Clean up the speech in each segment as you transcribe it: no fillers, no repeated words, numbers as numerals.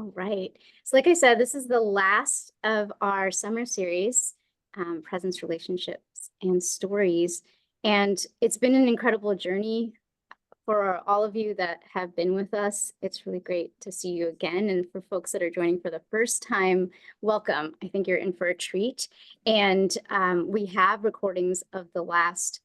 All right. So like I said, this is the last of our summer series, Presence, Relationships, and Stories. And it's been an incredible journey for all of you that have been with us. It's really great to see you again. And for folks that are joining for the first time, welcome. I think you're in for a treat. And we have recordings of the last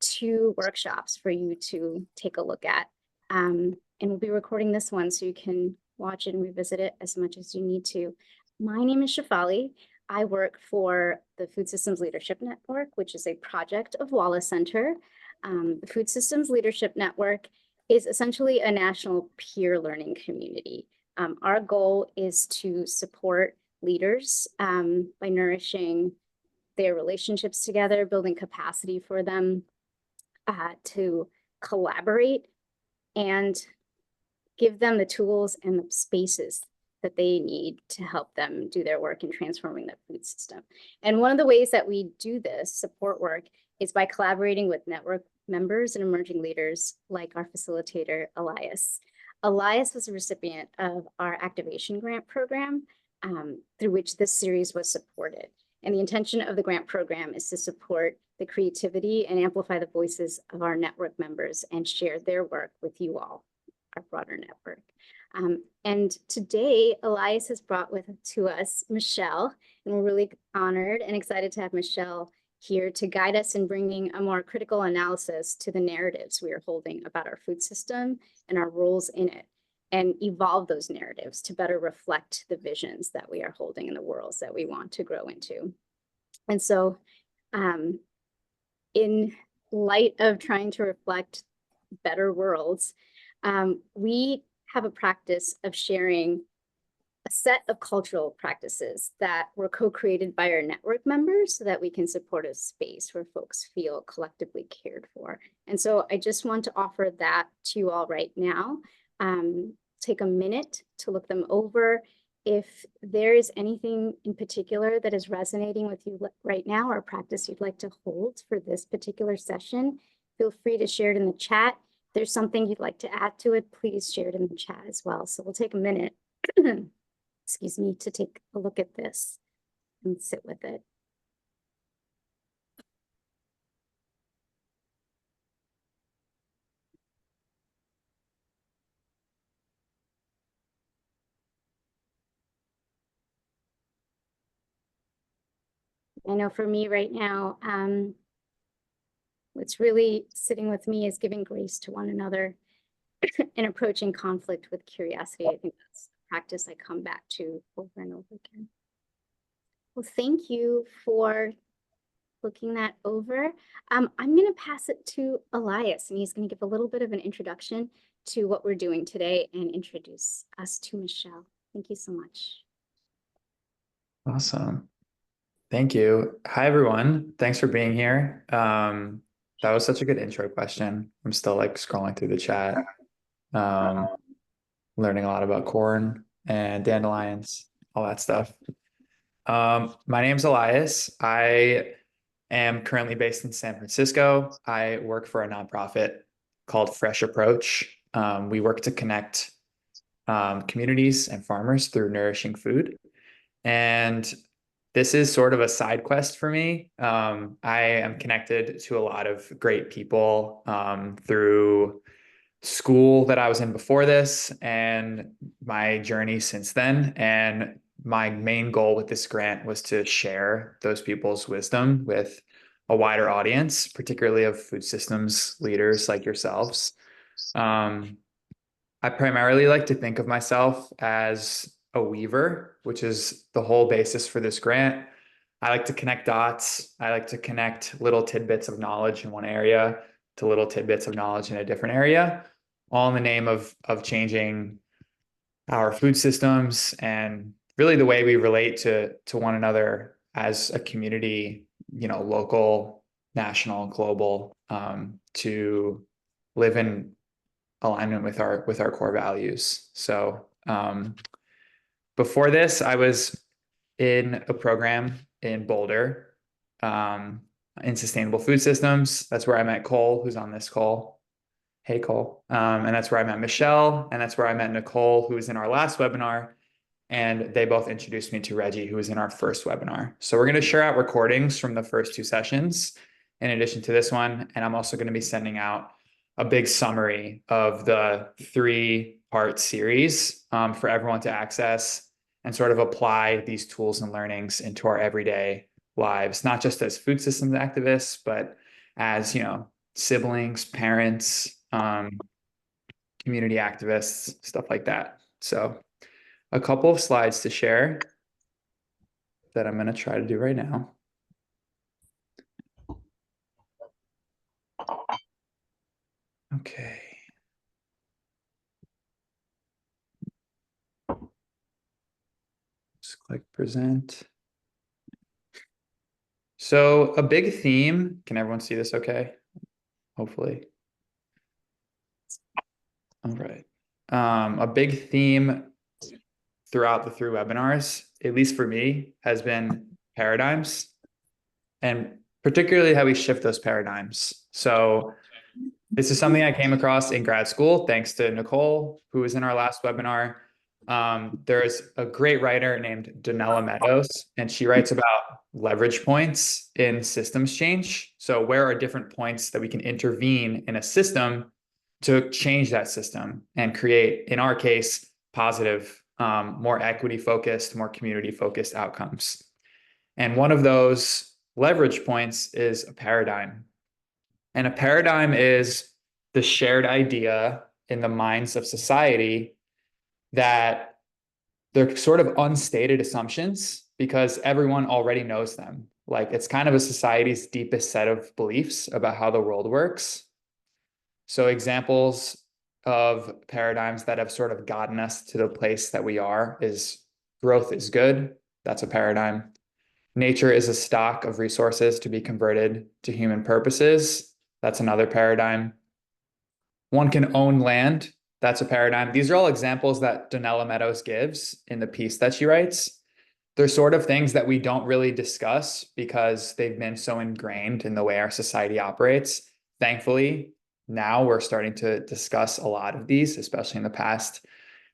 2 workshops for you to take a look at. And we'll be recording this one so you can watch it and revisit it as much as you need to. My name is Shafali. I work for the Food Systems Leadership Network, which is a project of Wallace Center. The Food Systems Leadership Network is essentially a national peer learning community. Our goal is to support leaders by nourishing their relationships together, building capacity for them to collaborate, and give them the tools and the spaces that they need to help them do their work in transforming their food system. And one of the ways that we do this support work is by collaborating with network members and emerging leaders like our facilitator, Elias. Elias was a recipient of our activation grant program through which this series was supported. And the intention of the grant program is to support the creativity and amplify the voices of our network members and share their work with you all, our broader network. And today, Elias has brought to us Michelle, and we're really honored and excited to have Michelle here to guide us in bringing a more critical analysis to the narratives we are holding about our food system and our roles in it, and evolve those narratives to better reflect the visions that we are holding in the worlds that we want to grow into. And so in light of trying to reflect better worlds, we have a practice of sharing a set of cultural practices that were co-created by our network members so that we can support a space where folks feel collectively cared for. And so I just want to offer that to you all right now. Take a minute to look them over. If there is anything in particular that is resonating with you right now, or a practice you'd like to hold for this particular session, feel free to share it in the chat. If there's something you'd like to add to it, please share it in the chat as well. So we'll take a minute, excuse me, to take a look at this and sit with it. I know for me right now, what's really sitting with me is giving grace to one another and approaching conflict with curiosity. I think that's a practice I come back to over and over again. Well, thank you for looking that over. I'm going to pass it to Elias, and he's going to give a little bit of an introduction to what we're doing today and introduce us to Michelle. Thank you so much. Awesome. Thank you. Hi, everyone. Thanks for being here. That was such a good intro question. I'm still like scrolling through the chat, learning a lot about corn and dandelions, all that stuff. My name's Elias. I am currently based in San Francisco. I work for a nonprofit called Fresh Approach. We work to connect communities and farmers through nourishing food. And this is sort of a side quest for me. I am connected to a lot of great people through school that I was in before this and my journey since then. And my main goal with this grant was to share those people's wisdom with a wider audience, particularly of food systems leaders like yourselves. I primarily like to think of myself as a weaver, which is the whole basis for this grant. I like to connect dots. I like to connect little tidbits of knowledge in one area to little tidbits of knowledge in a different area, all in the name of changing our food systems and really the way we relate to one another as a community, local, national, global, to live in alignment with our core values. So before this, I was in a program in Boulder in sustainable food systems. That's where I met Cole, who's on this call. Hey, Cole. And that's where I met Michelle, and that's where I met Nicole, who was in our last webinar. and they both introduced me to Reggie, who was in our first webinar. So we're going to share out recordings from the first two sessions in addition to this one. And I'm also going to be sending out a big summary of the 3-part series for everyone to access and sort of apply these tools and learnings into our everyday lives, not just as food systems activists, but as, siblings, parents, community activists, stuff like that. So a couple of slides to share that I'm going to try to do right now. Okay. Just click present. So a big theme, can everyone see this okay? Hopefully. All right. A big theme throughout the 3 webinars, at least for me, has been paradigms, and particularly how we shift those paradigms. So this is something I came across in grad school, thanks to Nicole, who was in our last webinar. There's a great writer named Donella Meadows, and she writes about leverage points in systems change. So where are different points that we can intervene in a system to change that system and create, in our case, positive, more equity focused, more community focused outcomes. And one of those leverage points is a paradigm. And a paradigm is the shared idea in the minds of society that they're sort of unstated assumptions because everyone already knows them. Like it's kind of a society's deepest set of beliefs about how the world works. So examples of paradigms that have sort of gotten us to the place that we are is growth is good. That's a paradigm. Nature is a stock of resources to be converted to human purposes. That's another paradigm. One can own land. That's a paradigm. These are all examples that Donella Meadows gives in the piece that she writes. They're sort of things that we don't really discuss because they've been so ingrained in the way our society operates. Thankfully, now we're starting to discuss a lot of these, especially in the past,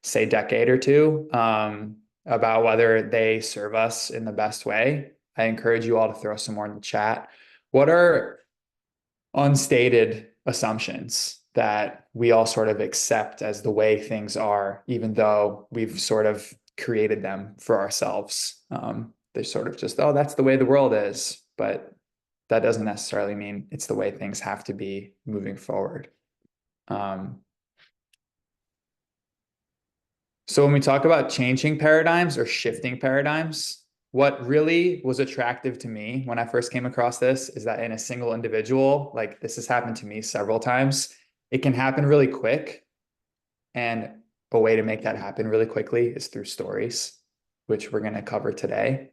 say, decade or two, about whether they serve us in the best way. I encourage you all to throw some more in the chat. What are unstated assumptions that we all sort of accept as the way things are, even though we've sort of created them for ourselves? They're sort of just, oh, that's the way the world is. But that doesn't necessarily mean it's the way things have to be moving forward. So when we talk about changing paradigms or shifting paradigms, what really was attractive to me when I first came across this is that in a single individual, like this has happened to me several times, it can happen really quick. And a way to make that happen really quickly is through stories, which we're going to cover today.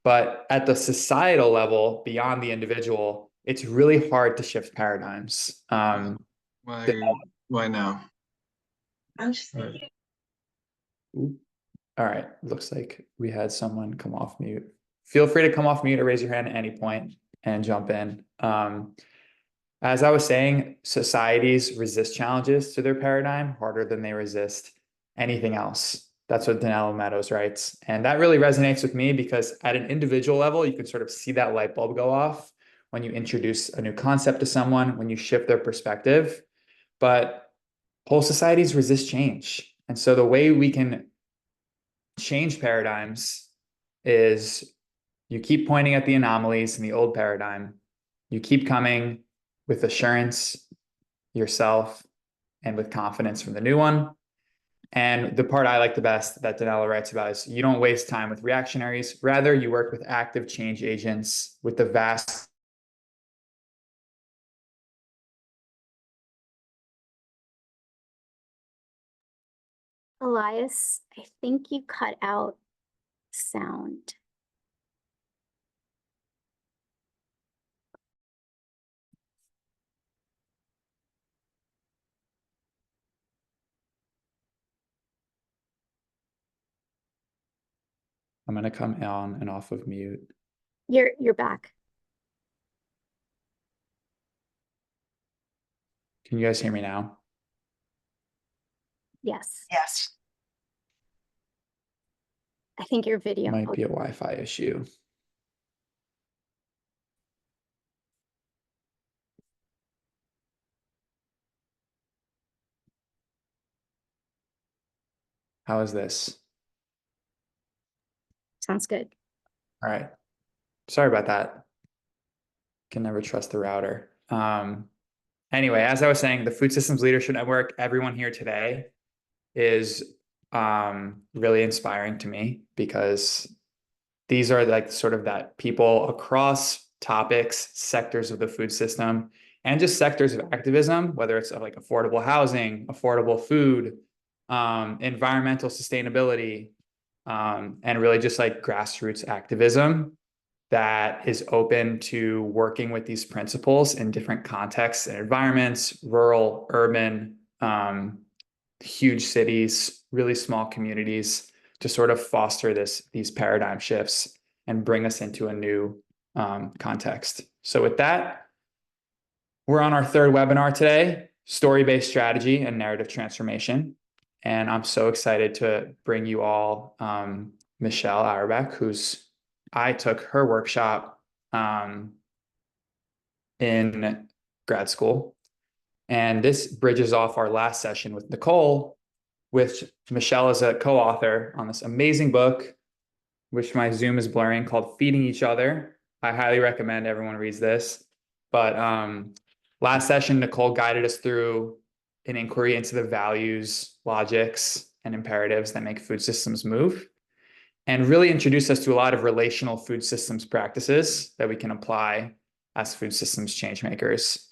But at the societal level, beyond the individual, it's really hard to shift paradigms. Why now? I'm just All right, looks like we had someone come off mute. Feel free to come off mute or raise your hand at any point and jump in. As I was saying, societies resist challenges to their paradigm harder than they resist anything else. That's what Donella Meadows writes. And that really resonates with me because at an individual level, you can sort of see that light bulb go off when you introduce a new concept to someone, when you shift their perspective. But whole societies resist change. And so the way we can change paradigms is you keep pointing at the anomalies in the old paradigm. You keep coming with assurance yourself and with confidence from the new one. And the part I like the best that Donella writes about is you don't waste time with reactionaries. Rather, you work with active change agents with the vast Elias, I think you cut out sound. I'm going to come on and off of mute. You're back. Can you guys hear me now? Yes. yes. I think your video. Might be a Wi-Fi issue. How is this? Sounds good. All right. Sorry about that. Can never trust the router. Anyway, as I was saying, the Food Systems Leadership Network, everyone here today is really inspiring to me because these are like sort of that people across topics, sectors of the food system, and just sectors of activism, whether it's like affordable housing, affordable food, environmental sustainability, and really just like grassroots activism that is open to working with these principles in different contexts and environments, rural, urban, huge cities, really small communities, to sort of foster these paradigm shifts and bring us into a new context. So with that, we're on our third webinar today, story-based strategy and narrative transformation. And I'm so excited to bring you all Michelle Auerbach, I took her workshop in grad school. And this bridges off our last session with Nicole, which Michelle is a co-author on this amazing book, which my Zoom is blurring, called Feeding Each Other. I highly recommend everyone reads this. But last session, Nicole guided us through an inquiry into the values, logics, and imperatives that make food systems move, and really introduced us to a lot of relational food systems practices that we can apply as food systems change makers.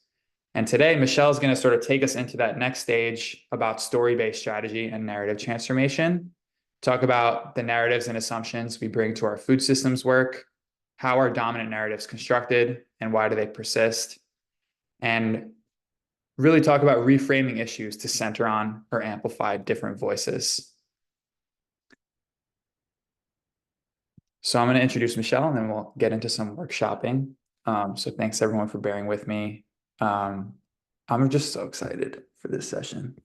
And today, Michelle is going to sort of take us into that next stage about story-based strategy and narrative transformation, talk about the narratives and assumptions we bring to our food systems work, how are dominant narratives constructed, and why do they persist, and really talk about reframing issues to center on or amplify different voices. So I'm going to introduce Michelle, and then we'll get into some workshopping. So thanks everyone for bearing with me. I'm just so excited for this session.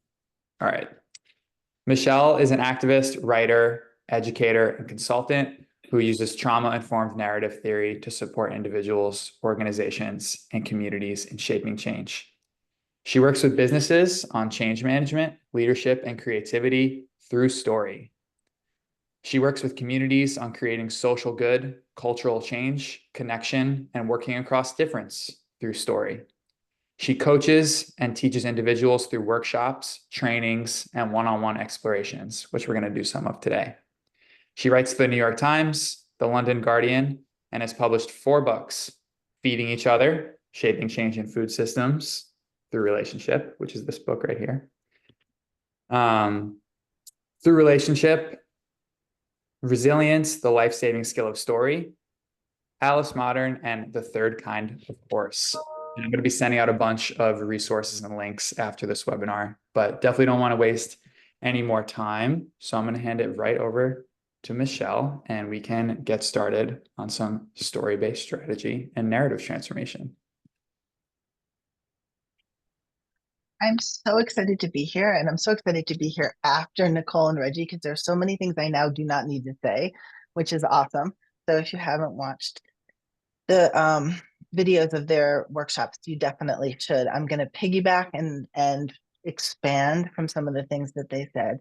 All right. Michelle is an activist, writer, educator, and consultant who uses trauma-informed narrative theory to support individuals, organizations, and communities in shaping change. She works with businesses on change management, leadership, and creativity through story. She works with communities on creating social good, cultural change, connection, and working across difference through story. She coaches and teaches individuals through workshops, trainings, and one-on-one explorations, which we're going to do some of today. She writes for the New York Times, the London Guardian, and has published 4 books: Feeding Each Other, Shaping Change in Food Systems Through Relationship, which is this book right here. Through Relationship, Resilience, the Life-Saving Skill of Story, Alice Modern, and The Third Kind of Horse. And I'm going to be sending out a bunch of resources and links after this webinar, but definitely don't want to waste any more time. So I'm going to hand it right over to Michelle, and we can get started on some story-based strategy and narrative transformation. I'm so excited to be here, and I'm so excited to be here after Nicole and Reggie, because there's so many things I now do not need to say, which is awesome. So if you haven't watched the videos of their workshops, you definitely should. I'm going to piggyback and expand from some of the things that they said.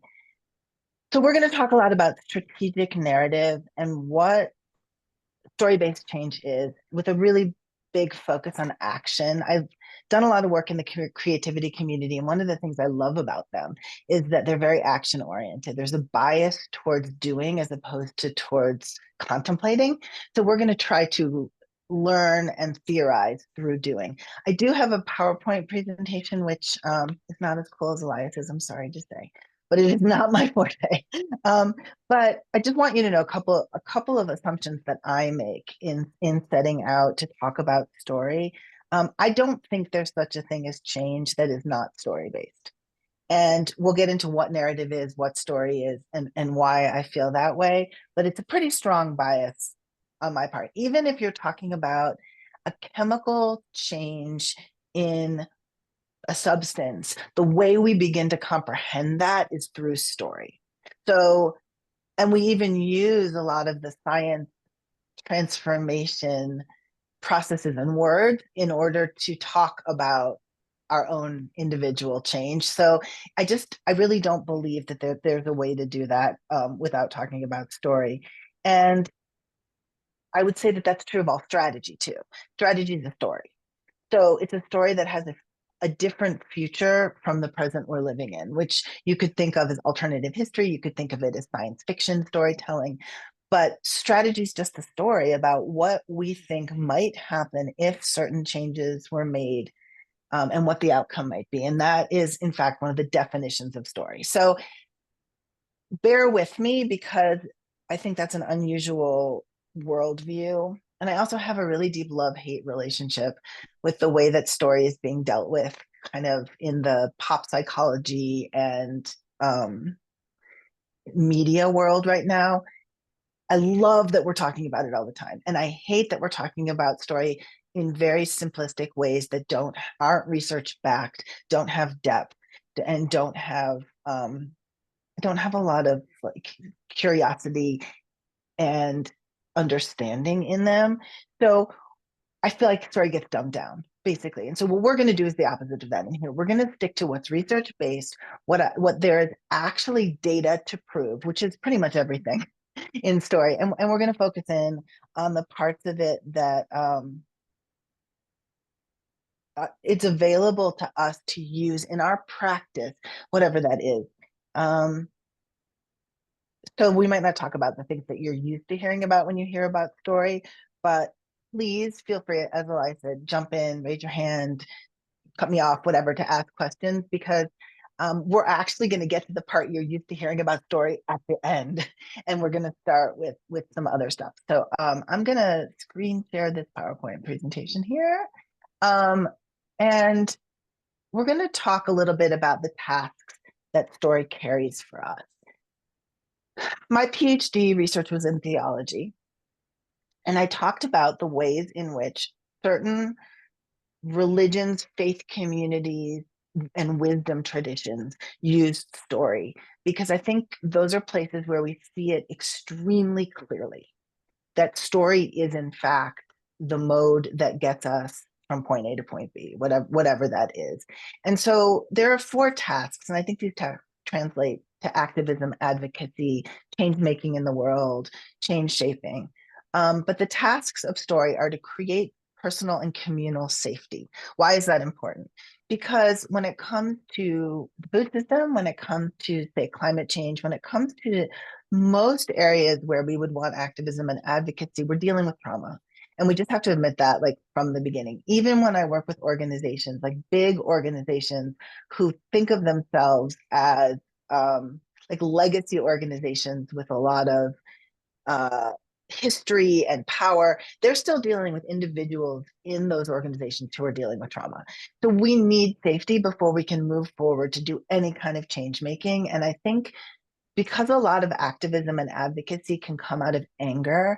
So we're going to talk a lot about strategic narrative and what story-based change is, with a really big focus on action. I've done a lot of work in the creativity community, and one of the things I love about them is that they're very action-oriented. There's a bias towards doing as opposed to towards contemplating. So we're going to try to learn and theorize through doing. I do have a PowerPoint presentation, which is not as cool as Elias's, I'm sorry to say, but it is not my forte. But I just want you to know a couple of assumptions that I make in setting out to talk about story. I don't think there's such a thing as change that is not story-based. And we'll get into what narrative is, what story is, and why I feel that way. But it's a pretty strong bias on my part. Even if you're talking about a chemical change in a substance, the way we begin to comprehend that is through story. So And we even use a lot of the science transformation processes and words in order to talk about our own individual change. So I really don't believe that there's a way to do that without talking about story. And I would say that that's true of all strategy too. Strategy is a story. So it's a story that has a different future from the present we're living in, which you could think of as alternative history. You could think of it as science fiction storytelling. But strategy is just a story about what we think might happen if certain changes were made, and what the outcome might be. And that is, in fact, one of the definitions of story. So bear with me because I think that's an unusual worldview. And I also have a really deep love-hate relationship with the way that story is being dealt with kind of in the pop psychology and media world right now. I love that we're talking about it all the time. And I hate that we're talking about story in very simplistic ways that aren't research backed, don't have depth, and don't have a lot of like curiosity and understanding in them. So I feel like story gets dumbed down basically. And so what we're going to do is the opposite of that in here. We're going to stick to what's research based, what there is actually data to prove, which is pretty much everything in story. And we're going to focus in on the parts of it that it's available to us to use in our practice, whatever that is. So we might not talk about the things that you're used to hearing about when you hear about story, but please feel free, as Eli said, jump in, raise your hand, cut me off, whatever, to ask questions, because we're actually going to get to the part you're used to hearing about story at the end, and we're going to start with some other stuff. So I'm going to screen share this PowerPoint presentation here, and we're going to talk a little bit about the tasks that story carries for us. My PhD research was in theology, and I talked about the ways in which certain religions, faith communities, and wisdom traditions use story, because I think those are places where we see it extremely clearly, that story is in fact the mode that gets us from point A to point B, whatever that is. And so there are 4 tasks, and I think these tasks translate to activism, advocacy, change making in the world, change shaping. But the tasks of story are to create personal and communal safety. Why is that important? Because when it comes to the food system, when it comes to, say, climate change, when it comes to most areas where we would want activism and advocacy, we're dealing with trauma. And we just have to admit that, like, from the beginning. Even when I work with organizations, like big organizations who think of themselves as like legacy organizations with a lot of history and power, they're still dealing with individuals in those organizations who are dealing with trauma. So we need safety before we can move forward to do any kind of change making. And I think because a lot of activism and advocacy can come out of anger,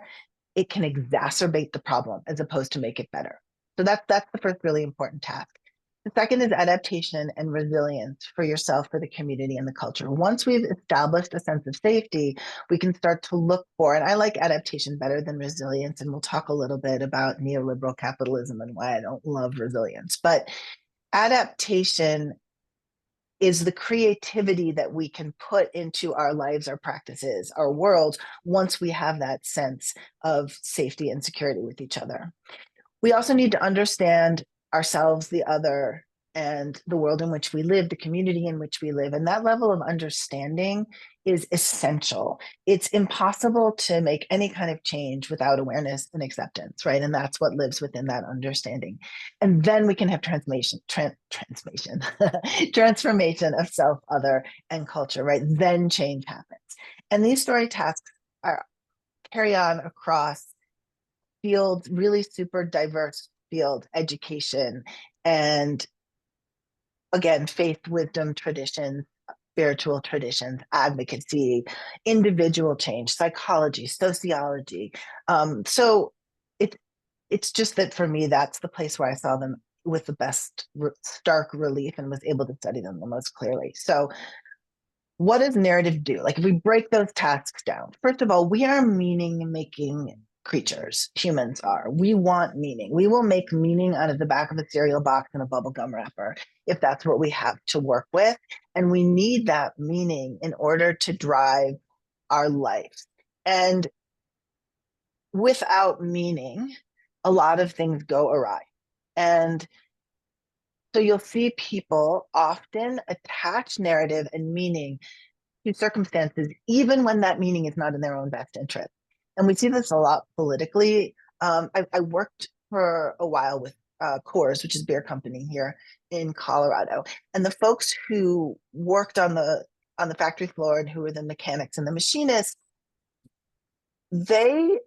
it can exacerbate the problem as opposed to make it better. So that's the first really important task. The second is adaptation and resilience for yourself, for the community, and the culture. Once we've established a sense of safety, we can start to look for, and I like adaptation better than resilience, and we'll talk a little bit about neoliberal capitalism and why I don't love resilience. But adaptation is the creativity that we can put into our lives, our practices, our world, once we have that sense of safety and security with each other. We also need to understand ourselves, the other, and the world in which we live, the community in which we live. And that level of understanding is essential. It's impossible to make any kind of change without awareness and acceptance, right? And that's what lives within that understanding. And then we can have transformation of self, other, and culture, right? Then change happens. And these story tasks carry on across fields, really super diverse field, education, and again, faith, wisdom, traditions, spiritual traditions, advocacy, individual change, psychology, sociology. So it's just that for me, that's the place where I saw them with the best stark relief and was able to study them the most clearly. So what does narrative do? Like if we break those tasks down, first of all, we are meaning making creatures. Humans are. We want meaning. We will make meaning out of the back of a cereal box and a bubblegum wrapper if that's what we have to work with. And we need that meaning in order to drive our life. And without meaning, a lot of things go awry. And so you'll see people often attach narrative and meaning to circumstances, even when that meaning is not in their own best interest. And we see this a lot politically. I worked for a while with Coors, which is a beer company here in Colorado, and the folks who worked on the factory floor and who were the mechanics and the machinists, they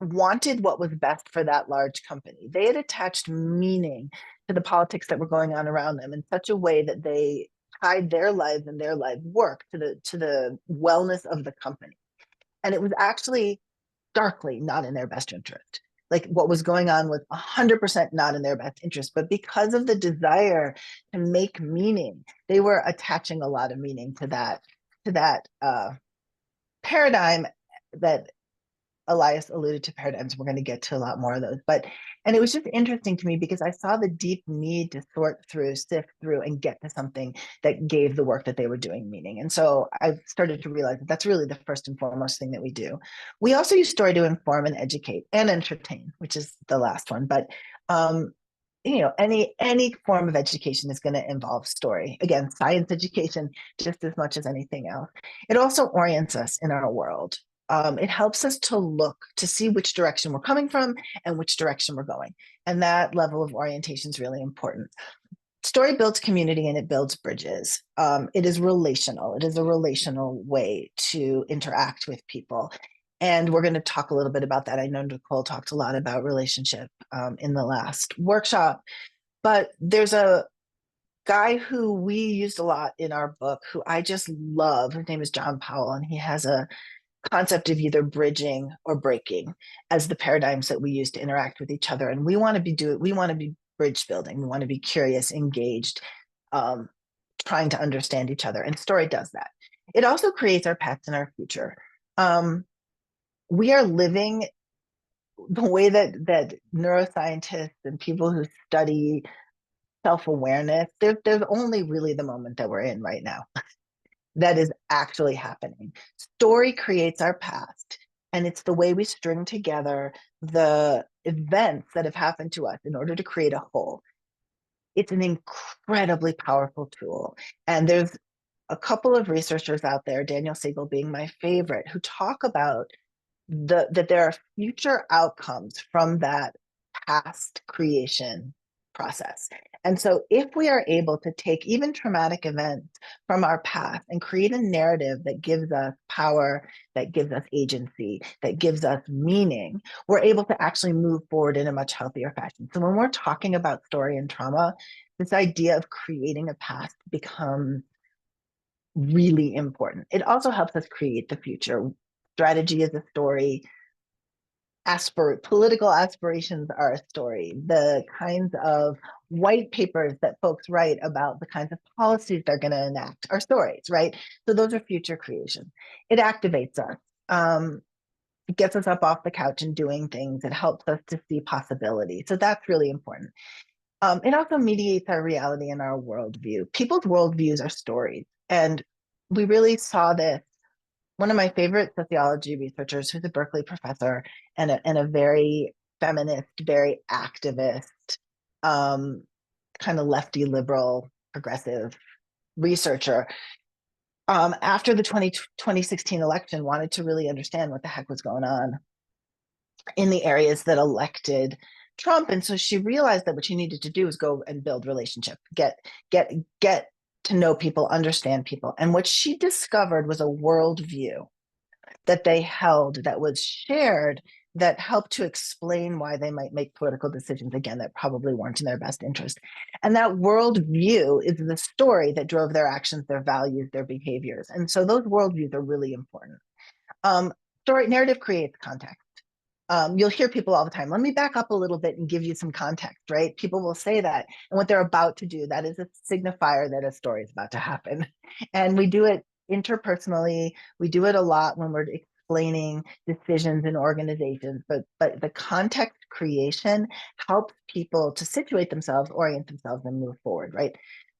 wanted what was best for that large company. They had attached meaning to the politics that were going on around them in such a way that they tied their lives and their life work to the wellness of the company. And it was actually starkly not in their best interest. Like what was going on was 100% not in their best interest, but because of the desire to make meaning, they were attaching a lot of meaning to that paradigm that Elias alluded to paradigms. We're going to get to a lot more of those, and it was just interesting to me because I saw the deep need to sort through, sift through, and get to something that gave the work that they were doing meaning. And so I started to realize that that's really the first and foremost thing that we do. We also use story to inform and educate and entertain, which is the last one. But any form of education is going to involve story. Again, science education just as much as anything else. It also orients us in our world. It helps us to look to see which direction we're coming from and which direction we're going. And that level of orientation is really important. Story builds community and it builds bridges. It is relational. It is a relational way to interact with people. And we're going to talk a little bit about that. I know Nicole talked a lot about relationship in the last workshop, but there's a guy who we used a lot in our book who I just love. His name is John Powell, and he has a concept of either bridging or breaking as the paradigms that we use to interact with each other. And we want to be bridge building. We want to be curious, engaged, trying to understand each other. And story does that. It also creates our past and our future. We are living the way that neuroscientists and people who study self-awareness, there's only really the moment that we're in right now. That is actually happening. Story creates our past, and it's the way we string together the events that have happened to us in order to create a whole. It's an incredibly powerful tool. And there's a couple of researchers out there, Daniel Siegel being my favorite, who talk about that there are future outcomes from that past creation process. And so if we are able to take even traumatic events from our past and create a narrative that gives us power, that gives us agency, that gives us meaning, we're able to actually move forward in a much healthier fashion. So when we're talking about story and trauma, this idea of creating a past becomes really important. It also helps us create the future. Strategy is a story. Political aspirations are a story. The kinds of white papers that folks write about the kinds of policies they're going to enact are stories, right? So those are future creations. It activates us. It gets us up off the couch and doing things. It helps us to see possibility. So that's really important. It also mediates our reality and our worldview. People's worldviews are stories. And we really saw this. One of my favorite sociology researchers, who's a Berkeley professor and a very feminist, very activist, kind of lefty liberal progressive researcher, after the 2016 election, wanted to really understand what the heck was going on in the areas that elected Trump. And so she realized that what she needed to do was go and build relationship, get to know people, understand people. And what she discovered was a worldview that they held that was shared that helped to explain why they might make political decisions, again, that probably weren't in their best interest. And that worldview is the story that drove their actions, their values, their behaviors. And so those worldviews are really important. Story narrative creates context. You'll hear people all the time, let me back up a little bit and give you some context, right? People will say that. And what they're about to do, that is a signifier that a story is about to happen. And we do it interpersonally. We do it a lot when we're explaining decisions in organizations, but the context creation helps people to situate themselves, orient themselves, and move forward, right?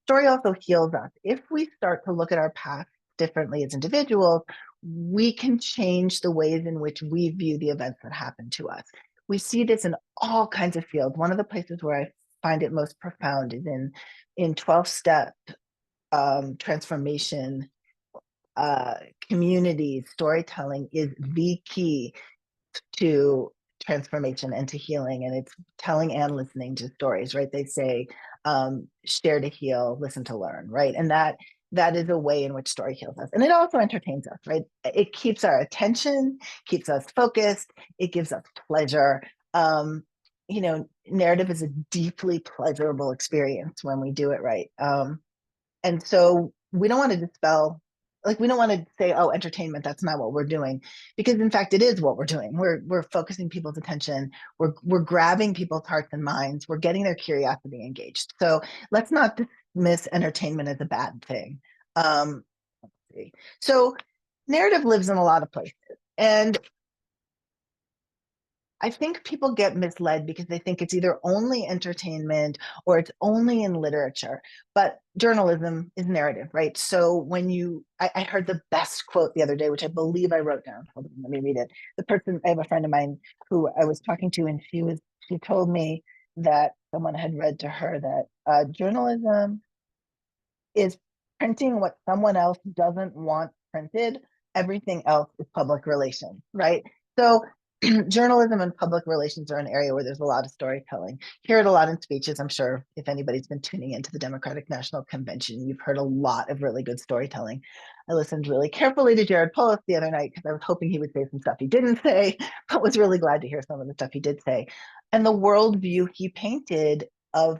Story also heals us. If we start to look at our past differently as individuals, we can change the ways in which we view the events that happen to us. We see this in all kinds of fields. One of the places where I find it most profound is in 12-step transformation. Community storytelling is the key to transformation and to healing, and it's telling and listening to stories, right? They say share to heal, listen to learn, right? And that is a way in which story heals us. And it also entertains us, right? It keeps our attention, keeps us focused, it gives us pleasure. Narrative is a deeply pleasurable experience when we do it right. And so we don't want to dispel, like, we don't want to say, oh, entertainment, that's not what we're doing, because in fact it is what we're doing. We're focusing people's attention, we're grabbing people's hearts and minds, we're getting their curiosity engaged. So let's not dismiss entertainment as a bad thing. Let's see. So narrative lives in a lot of places, and I think people get misled because they think it's either only entertainment or it's only in literature, but journalism is narrative, right? So when I heard the best quote the other day, which I believe I wrote down. Hold on, let me read it. I have a friend of mine who I was talking to, and she told me that someone had read to her that journalism is printing what someone else doesn't want printed. Everything else is public relations, right? So journalism and public relations are an area where there's a lot of storytelling. Hear it a lot in speeches. I'm sure if anybody's been tuning into the Democratic National Convention, you've heard a lot of really good storytelling. I listened really carefully to Jared Polis the other night because I was hoping he would say some stuff he didn't say, but was really glad to hear some of the stuff he did say. And the worldview he painted of,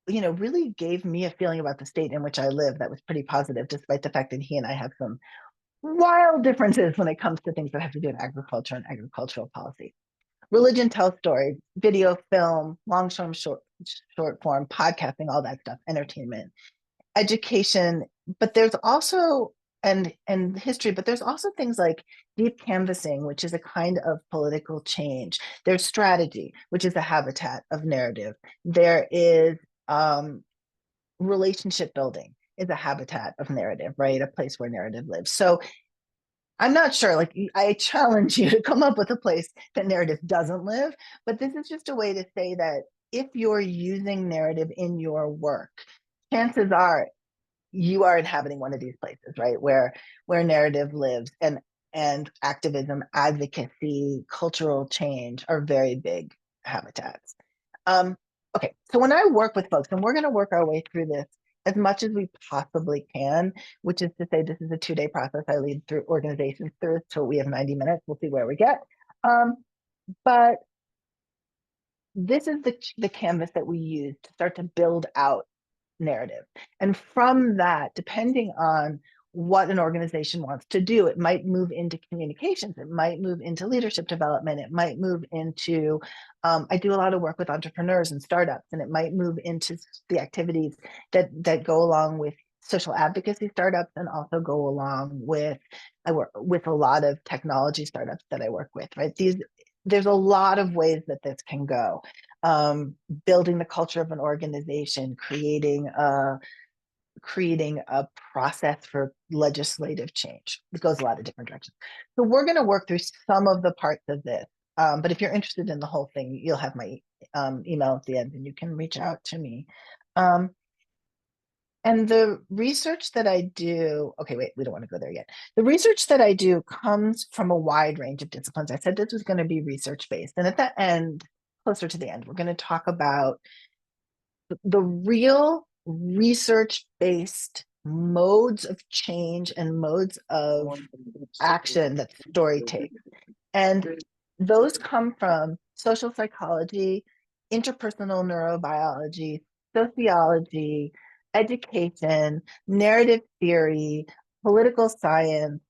really gave me a feeling about the state in which I live that was pretty positive, despite the fact that he and I have some wild differences when it comes to things that have to do with agriculture and agricultural policy. Religion tells stories, video, film, long form, short form, podcasting, all that stuff, entertainment, education, but there's also and history, but there's also things like deep canvassing, which is a kind of political change. There's strategy, which is a habitat of narrative. There is relationship building is a habitat of narrative, right? A place where narrative lives. So I'm not sure, like, I challenge you to come up with a place that narrative doesn't live, but this is just a way to say that if you're using narrative in your work, chances are you are inhabiting one of these places, right? Where narrative lives, and activism, advocacy, cultural change are very big habitats. Okay, so when I work with folks, and we're going to work our way through this as much as we possibly can, which is to say this is a 2-day process. I lead through organizations through, so we have 90 minutes. We'll see where we get. But this is the canvas that we use to start to build out narrative. And from that, depending on what an organization wants to do, it might move into communications, it might move into leadership development, it might move into, I do a lot of work with entrepreneurs and startups, and it might move into the activities that go along with social advocacy startups, and also go along with, I work with a lot of technology startups that I work with, right? There's a lot of ways that this can go. Building the culture of an organization, creating a process for legislative change. It goes a lot of different directions. So we're going to work through some of the parts of this. But if you're interested in the whole thing, you'll have my email at the end, and you can reach out to me. And the research that I do, okay, wait, we don't want to go there yet. The research that I do comes from a wide range of disciplines. I said this was going to be research-based. And at the end, closer to the end, we're going to talk about the real research-based modes of change and modes of action that story takes. And those come from social psychology, interpersonal neurobiology, sociology, education, narrative theory, political science,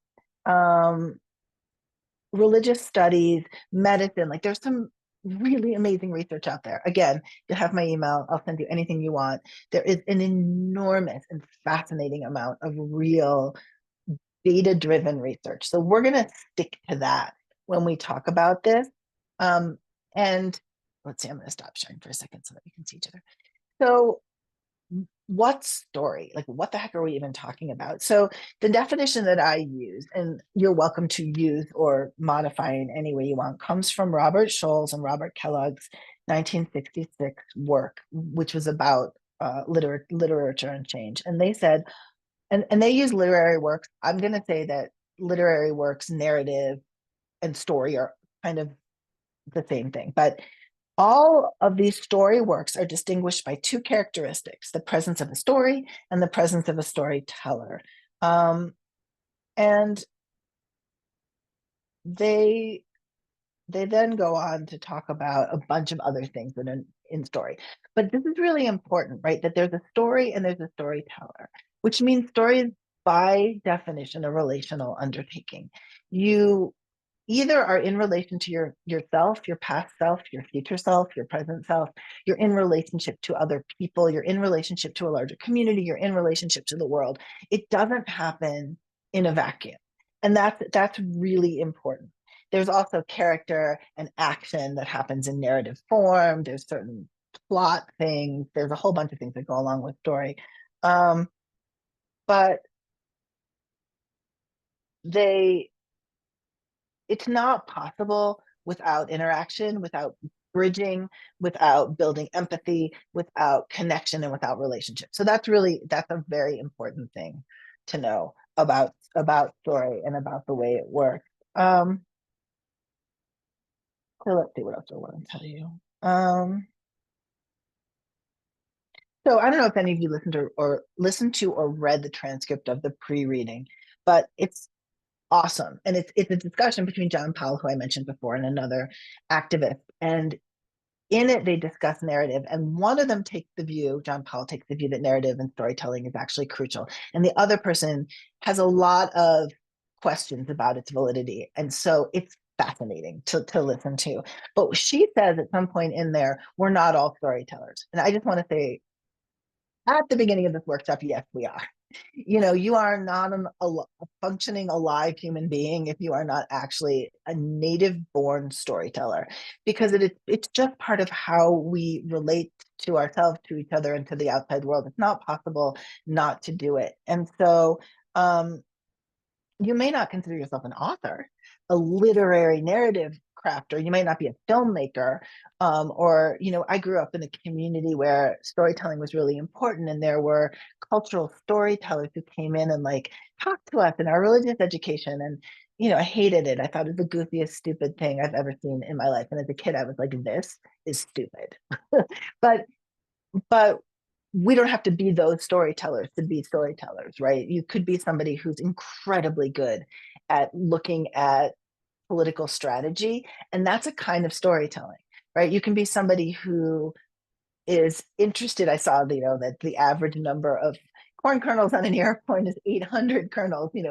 religious studies, medicine. Like, there's some really amazing research out there. Again, you have my email. I'll send you anything you want. There is an enormous and fascinating amount of real data-driven research. So we're going to stick to that when we talk about this. And let's see, I'm going to stop sharing for a second so that we can see each other. So what's story? Like, what the heck are we even talking about? So the definition that I use, and you're welcome to use or modify in any way you want, comes from Robert Scholl's and Robert Kellogg's 1966 work, which was about literature and change. And they said, and they use literary works. I'm going to say that literary works, narrative, and story are kind of the same thing. But all of these story works are distinguished by two characteristics: the presence of a story and the presence of a storyteller. And they then go on to talk about a bunch of other things that are in story. But this is really important, right? That there's a story and there's a storyteller, which means story is by definition a relational undertaking. You either are in relation to yourself, your past self, your future self, your present self. You're in relationship to other people. You're in relationship to a larger community. You're in relationship to the world. It doesn't happen in a vacuum. And that's really important. There's also character and action that happens in narrative form. There's certain plot things. There's a whole bunch of things that go along with story. But it's not possible without interaction, without bridging, without building empathy, without connection, and without relationship. So that's a very important thing to know about story and about the way it works. So let's see what else I want to tell you. So I don't know if any of you listened to or read the transcript of the pre-reading, but it's awesome. And it's a discussion between John Powell, who I mentioned before, and another activist. And in it, they discuss narrative. And one of them John Powell takes the view that narrative and storytelling is actually crucial. And the other person has a lot of questions about its validity. And so it's fascinating to listen to. But she says at some point in there, we're not all storytellers. And I just want to say, at the beginning of this workshop, yes, we are. You are not a functioning alive human being if you are not actually a native born storyteller, because it's just part of how we relate to ourselves, to each other, and to the outside world. It's not possible not to do it. And so you may not consider yourself an author, a literary narrative crafter. You might not be a filmmaker, or, I grew up in a community where storytelling was really important, and there were cultural storytellers who came in and talked to us in our religious education. And, I hated it. I thought it was the goofiest, stupid thing I've ever seen in my life. And as a kid, I was like, this is stupid. but we don't have to be those storytellers to be storytellers, right? You could be somebody who's incredibly good at looking at political strategy, and that's a kind of storytelling, right? You can be somebody who is interested. I saw, that the average number of corn kernels on an airplane is 800 kernels, in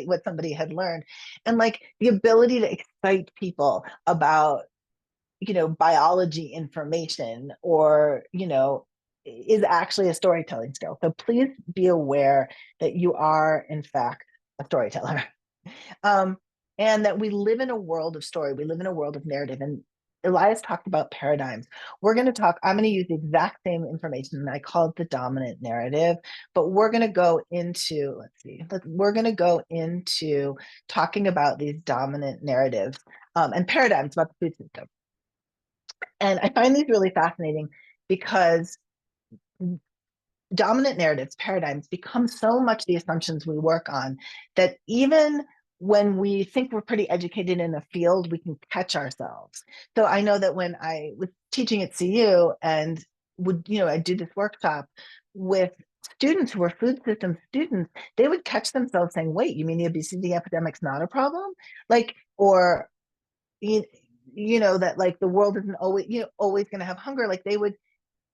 what somebody had learned. And the ability to excite people about, biology information, or, is actually a storytelling skill. So please be aware that you are, in fact, a storyteller. And that we live in a world of story. We live in a world of narrative. And Elias talked about paradigms. I'm going to use the exact same information, and I call it the dominant narrative, but we're going to go into, we're going to go into talking about these dominant narratives and paradigms about the food system. And I find these really fascinating because dominant narratives, paradigms, become so much the assumptions we work on that even when we think we're pretty educated in a field, we can catch ourselves. So I know that when I was teaching at CU and I do this workshop with students who were food system students, they would catch themselves saying, wait, you mean the obesity epidemic's not a problem? Or that the world isn't always going to have hunger. They would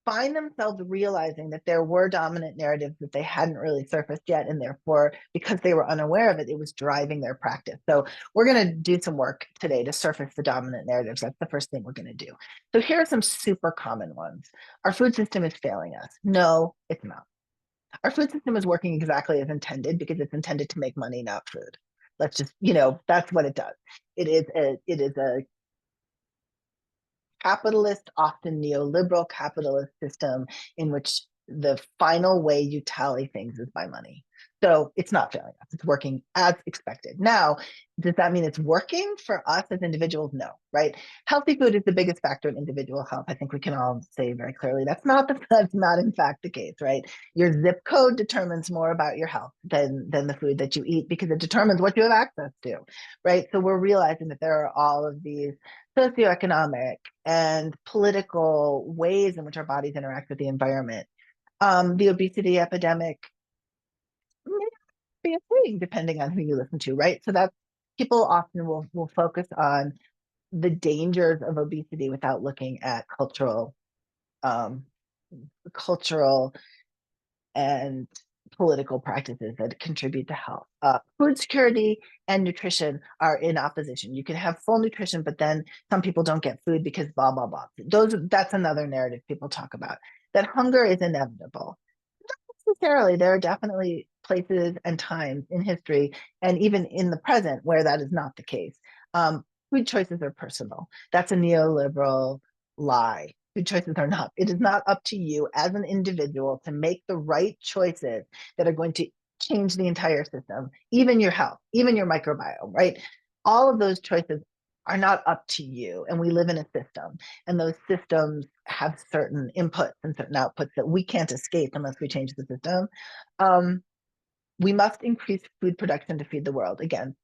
find themselves realizing that there were dominant narratives that they hadn't really surfaced yet, and therefore, because they were unaware of it, it was driving their practice. So we're going to do some work today to surface the dominant narratives. That's the first thing we're going to do. So here are some super common ones. Our food system is failing us. No, it's not. Our food system is working exactly as intended because it's intended to make money, not food. Let's just, that's what it does. It is a capitalist, often neoliberal capitalist system in which the final way you tally things is by money. So it's not failing us. It's working as expected. Now, does that mean it's working for us as individuals? No, right? Healthy food is the biggest factor in individual health. I think we can all say very clearly that's not in fact the case, right? Your zip code determines more about your health than the food that you eat because it determines what you have access to, right? So we're realizing that there are all of these socioeconomic and political ways in which our bodies interact with the environment. The obesity epidemic may be a thing depending on who you listen to, right? So that's people often will focus on the dangers of obesity without looking at cultural and political practices that contribute to health. Food security and nutrition are in opposition. You can have full nutrition, but then some people don't get food because blah, blah, blah. That's another narrative people talk about, that hunger is inevitable. Not necessarily. There are definitely places and times in history and even in the present where that is not the case. Food choices are personal. That's a neoliberal lie. Food choices are not. It is not up to you as an individual to make the right choices that are going to change the entire system, even your health, even your microbiome, right? All of those choices are not up to you. And we live in a system, and those systems have certain inputs and certain outputs that we can't escape unless we change the system. We must increase food production to feed the world. Again,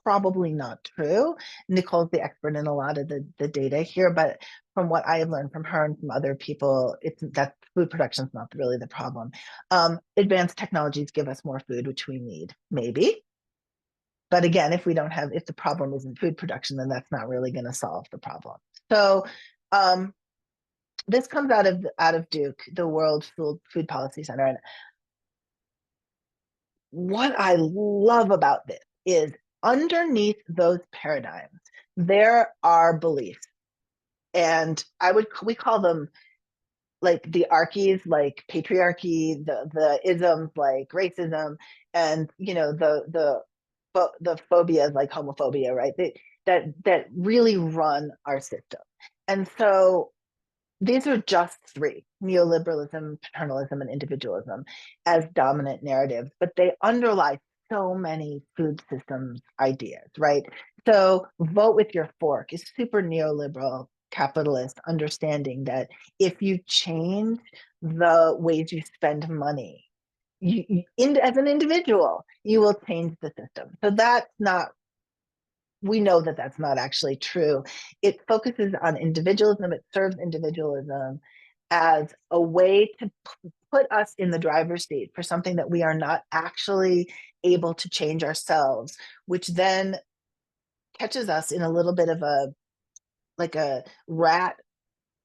probably not true. Nicole's the expert in a lot of the data here, but from what I have learned from her and from other people, it's that food production is not really the problem. Advanced technologies give us more food, which we need, maybe. But again, if the problem isn't food production, then that's not really going to solve the problem. So this comes out of Duke, the World Food Policy Center. And what I love about this is underneath those paradigms, there are beliefs. And we call them like the archies, like patriarchy, the isms like racism, and the phobias like homophobia, right? That really run our system. And so these are just three: neoliberalism, paternalism, and individualism as dominant narratives, but they underlie so many food systems ideas, right? So vote with your fork is super neoliberal capitalist understanding that if you change the ways you spend money, as an individual, you will change the system. So we know that that's not actually true. It focuses on individualism. It serves individualism as a way to put us in the driver's seat for something that we are not actually able to change ourselves, which then catches us in a little bit of a rat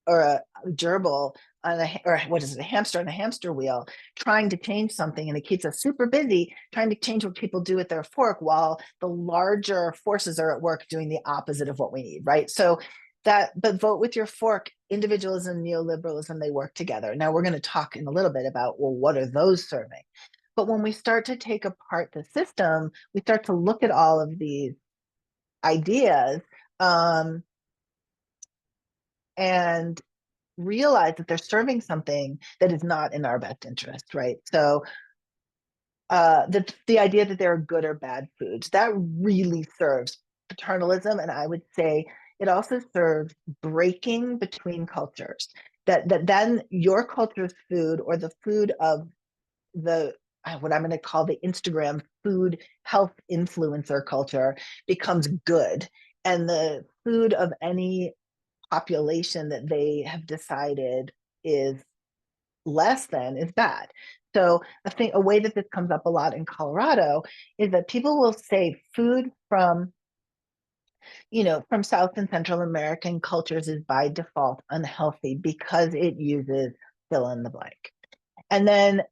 or a gerbil or what is it, a hamster on a hamster wheel, trying to change something, and it keeps us super busy trying to change what people do with their fork while the larger forces are at work doing the opposite of what we need, right? So but vote with your fork, individualism, neoliberalism, they work together. Now we're going to talk in a little bit about, well, what are those serving? But when we start to take apart the system, we start to look at all of these ideas and realize that they're serving something that is not in our best interest, right? So the idea that there are good or bad foods, that really serves paternalism, and I would say it also serves breaking between cultures. That then your culture's food, or the food of what I'm going to call the Instagram food health influencer culture, becomes good, and the food of any population that they have decided is less than is bad. So I think a way that this comes up a lot in Colorado is that people will say food from South and Central American cultures is by default unhealthy because it uses fill in the blank. And then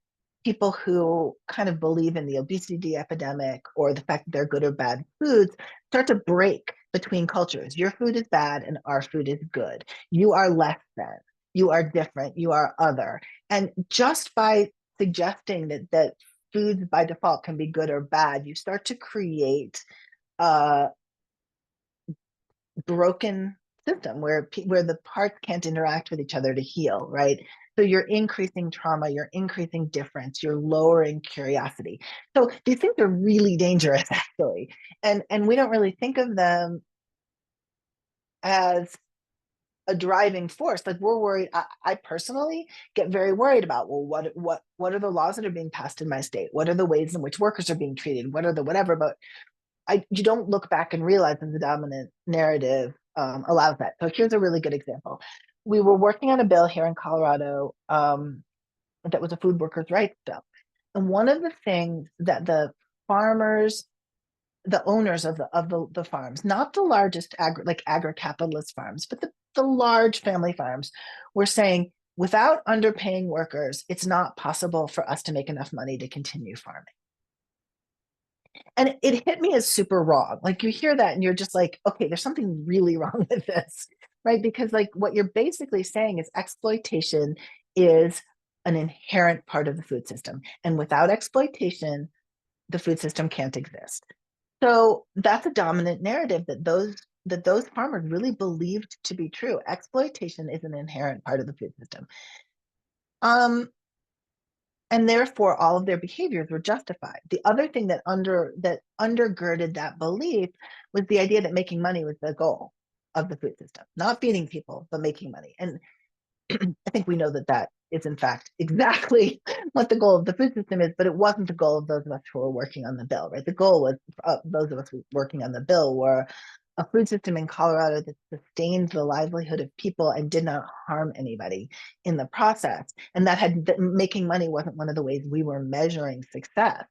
people who kind of believe in the obesity epidemic or the fact that they're good or bad foods start to break between cultures. Your food is bad and our food is good. You are less than. You are different. You are other. And just by suggesting that foods by default can be good or bad, you start to create a broken system where the parts can't interact with each other to heal, right? So you're increasing trauma, you're increasing difference, you're lowering curiosity. So these things are really dangerous, actually, and we don't really think of them as a driving force. Like, we're worried. I personally get very worried about, well, what are the laws that are being passed in my state? What are the ways in which workers are being treated? What are the whatever? But you don't look back and realize that the dominant narrative allows that. So here's a really good example. We were working on a bill here in Colorado that was a food workers' rights bill. And one of the things that the farmers, the owners of the farms, not the largest agri-capitalist farms, but the large family farms, were saying, without underpaying workers, it's not possible for us to make enough money to continue farming. And it hit me as super wrong. Like, you hear that and you're just like, okay, there's something really wrong with this, right? Because like what you're basically saying is exploitation is an inherent part of the food system. And without exploitation, the food system can't exist. So that's a dominant narrative that those farmers really believed to be true. Exploitation is an inherent part of the food system. And therefore all of their behaviors were justified. The other thing that undergirded that belief was the idea that making money was the goal of the food system, not feeding people, but making money. And I think we know that is in fact exactly what the goal of the food system is, but it wasn't the goal of those of us who were working on the bill, right? The goal was those of us working on the bill were a food system in Colorado that sustained the livelihood of people and did not harm anybody in the process. And that making money wasn't one of the ways we were measuring success.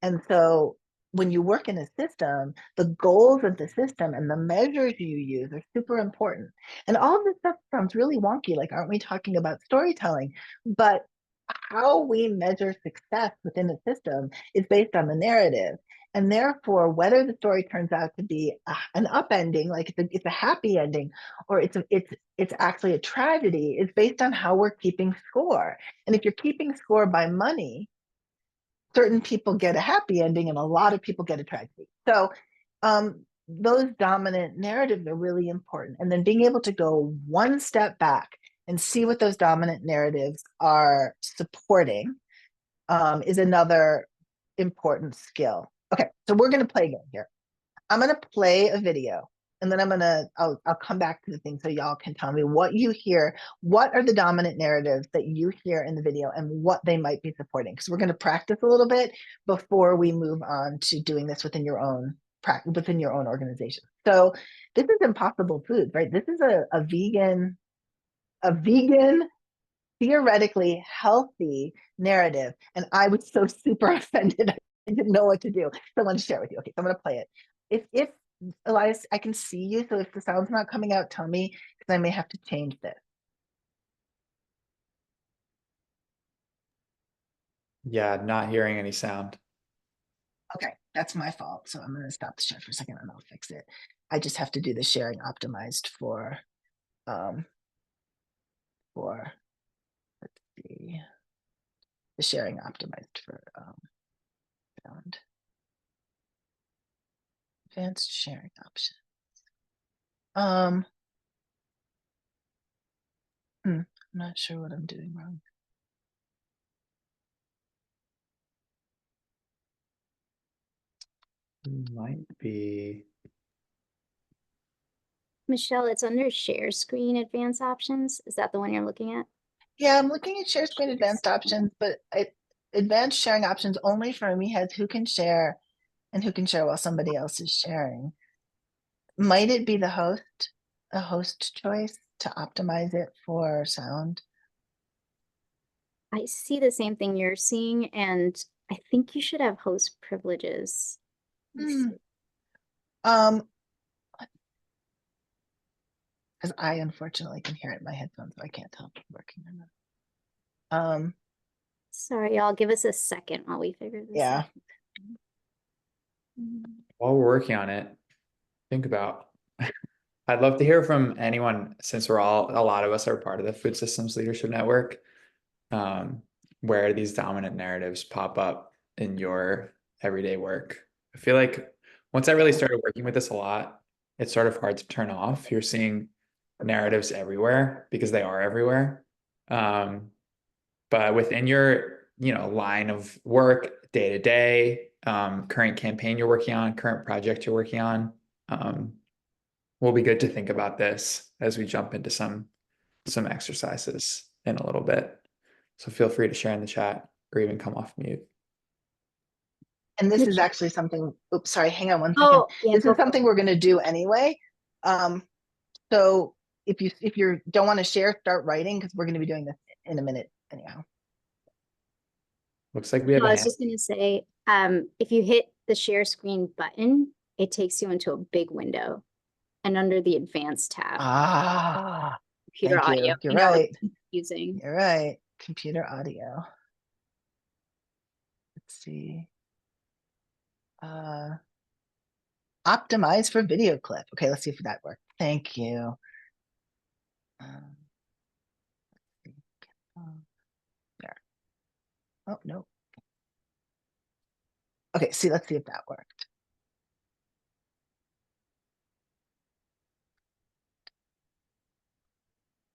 And so when you work in a system, the goals of the system and the measures you use are super important. And all of this stuff sounds really wonky. Like, aren't we talking about storytelling? But how we measure success within a system is based on the narrative. And therefore, whether the story turns out to be an upending, like it's a happy ending, or it's actually a tragedy, is based on how we're keeping score. And if you're keeping score by money, certain people get a happy ending and a lot of people get a tragedy. So those dominant narratives are really important. And then being able to go one step back and see what those dominant narratives are supporting is another important skill. Okay, so we're going to play a game here. I'm going to play a video, and then I'll come back to the thing so y'all can tell me what you hear. What are the dominant narratives that you hear in the video and what they might be supporting? Because we're going to practice a little bit before we move on to doing this within your own organization. So this is Impossible Foods, right? This is a vegan, theoretically healthy narrative. And I was so super offended. I didn't know what to do. So I want to share it with you. Okay, so I'm going to play it. If Elias, I can see you. So if the sound's not coming out, tell me, because I may have to change this. Yeah, not hearing any sound. Okay, that's my fault. So I'm going to stop the share for a second and I'll fix it. I just have to do the sharing optimized for let's see, the sharing optimized for sound. Advanced sharing option. I'm not sure what I'm doing wrong. Might be. Michelle, it's under share screen advanced options. Is that the one you're looking at? Yeah, I'm looking at share screen advanced options, but advanced sharing options only for me has who can share and who can share while somebody else is sharing. Might it be a host choice to optimize it for sound? I see the same thing you're seeing, and I think you should have host privileges. Let me see. Because I unfortunately can hear it in my headphones, so I can't tell if it's working or not. Sorry, y'all. Give us a second while we figure this Yeah. out. While we're working on it, think about. I'd love to hear from anyone, since a lot of us are part of the Food Systems Leadership Network. where these dominant narratives pop up in your everyday work. I feel like once I really started working with this a lot, it's sort of hard to turn off. You're seeing narratives everywhere because they are everywhere. But within your, line of work, day to day, current campaign you're working on, current project you're working on, will be good to think about this as we jump into some exercises in a little bit. So feel free to share in the chat or even come off mute. And this is actually something, oops, sorry, hang on one second. Oh, yeah, This go is for it. something we're going to do anyway. So if you don't want to share, start writing, because we're going to be doing this in a minute anyhow. Looks like we have No, a I was hand. just gonna say, if you hit the share screen button, it takes you into a big window. And under the advanced tab, Ah, computer thank you. audio. You're I know, right. it's confusing. You're right. Computer audio. Let's see. Optimize for video clip. Okay, let's see if that worked. Thank you. Let's see. There. Oh, no. Okay, see, let's see if that worked.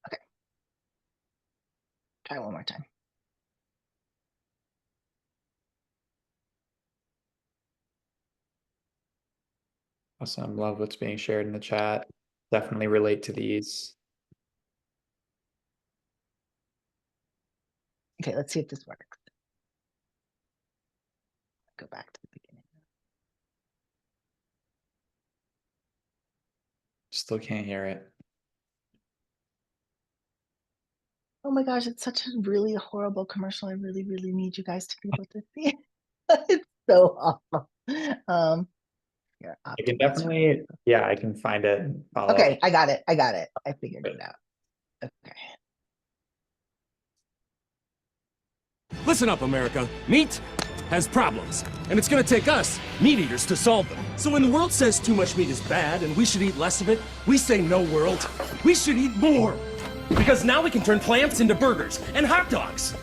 Okay. Try one more time. Awesome. Love what's being shared in the chat. Definitely relate to these. Okay, let's see if this works. Go back to the beginning. Still can't hear it. Oh my gosh, it's such a really horrible commercial. I really, really need you guys to be able to see it. It's so awful. Here, I can optimize. definitely, I can find it and follow Okay, up. I got it. I figured it out. Okay. Listen up, America. Meat has problems, and it's gonna take us, meat eaters, to solve them. So when the world says too much meat is bad and we should eat less of it, we say no, world. We should eat more. Because now we can turn plants into burgers and hot dogs.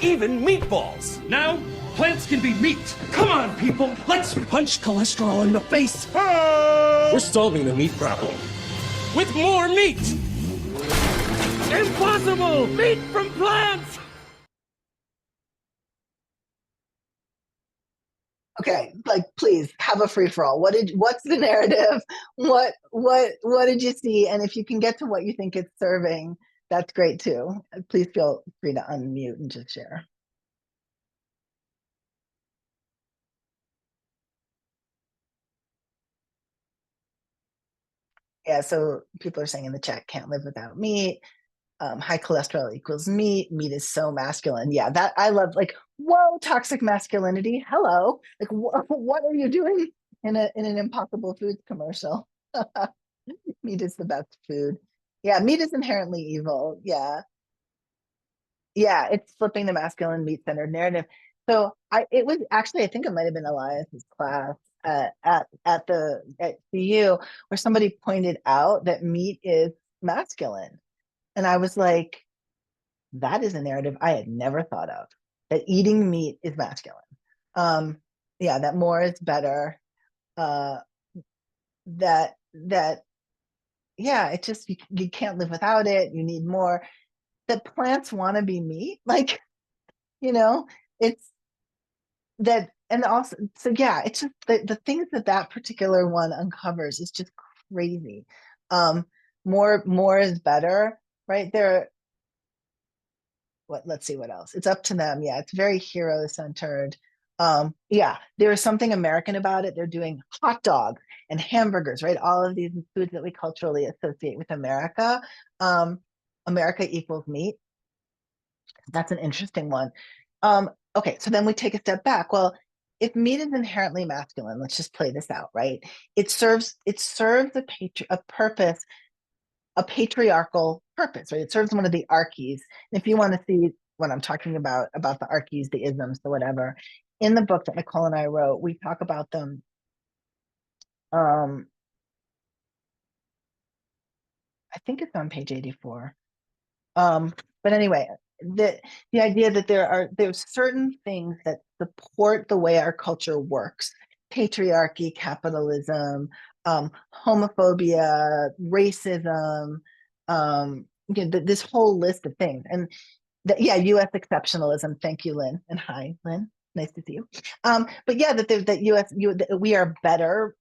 Even meatballs. Now, plants can be meat. Come on, people. Let's punch cholesterol in the face. We're solving the meat problem with more meat. Impossible! Meat from plants! Okay, like please have a free for all. What's the narrative? What did you see? And if you can get to what you think it's serving, that's great too. Please feel free to unmute and just share. Yeah, so people are saying in the chat, can't live without meat. High cholesterol equals meat. Meat is so masculine. Yeah, that I love. Like, whoa, toxic masculinity. Hello, like, what are you doing in an Impossible Foods commercial? Meat is the best food. Yeah, meat is inherently evil. Yeah, it's flipping the masculine meat-centered narrative. So it was actually, I think it might have been Elias's class at CU, where somebody pointed out that meat is masculine. And I was like, that is a narrative I had never thought of, that eating meat is masculine. Yeah, that more is better. That yeah, it just you can't live without it. You need more. That plants want to be meat, like, it's that. And also, so yeah, it's just the things that particular one uncovers is just crazy. More is better, right? Let's see what else. It's up to them. Yeah, it's very hero centered. Yeah, there is something American about it. They're doing hot dogs and hamburgers, right? All of these foods that we culturally associate with America. America equals meat. That's an interesting one. Okay, so then we take a step back. Well, if meat is inherently masculine, let's just play this out, right? It serves a purpose, a patriarchal purpose, right? It serves one of the archies. And if you want to see what I'm talking about the archies, the isms, the whatever, in the book that Nicole and I wrote, we talk about them. I think it's on page 84. But anyway, the idea that there's certain things that support the way our culture works: patriarchy, capitalism, homophobia, racism, this whole list of things. And yeah, U.S. exceptionalism. Thank you, Lynn, and hi, Lynn. Nice to see you. But yeah, that we are better,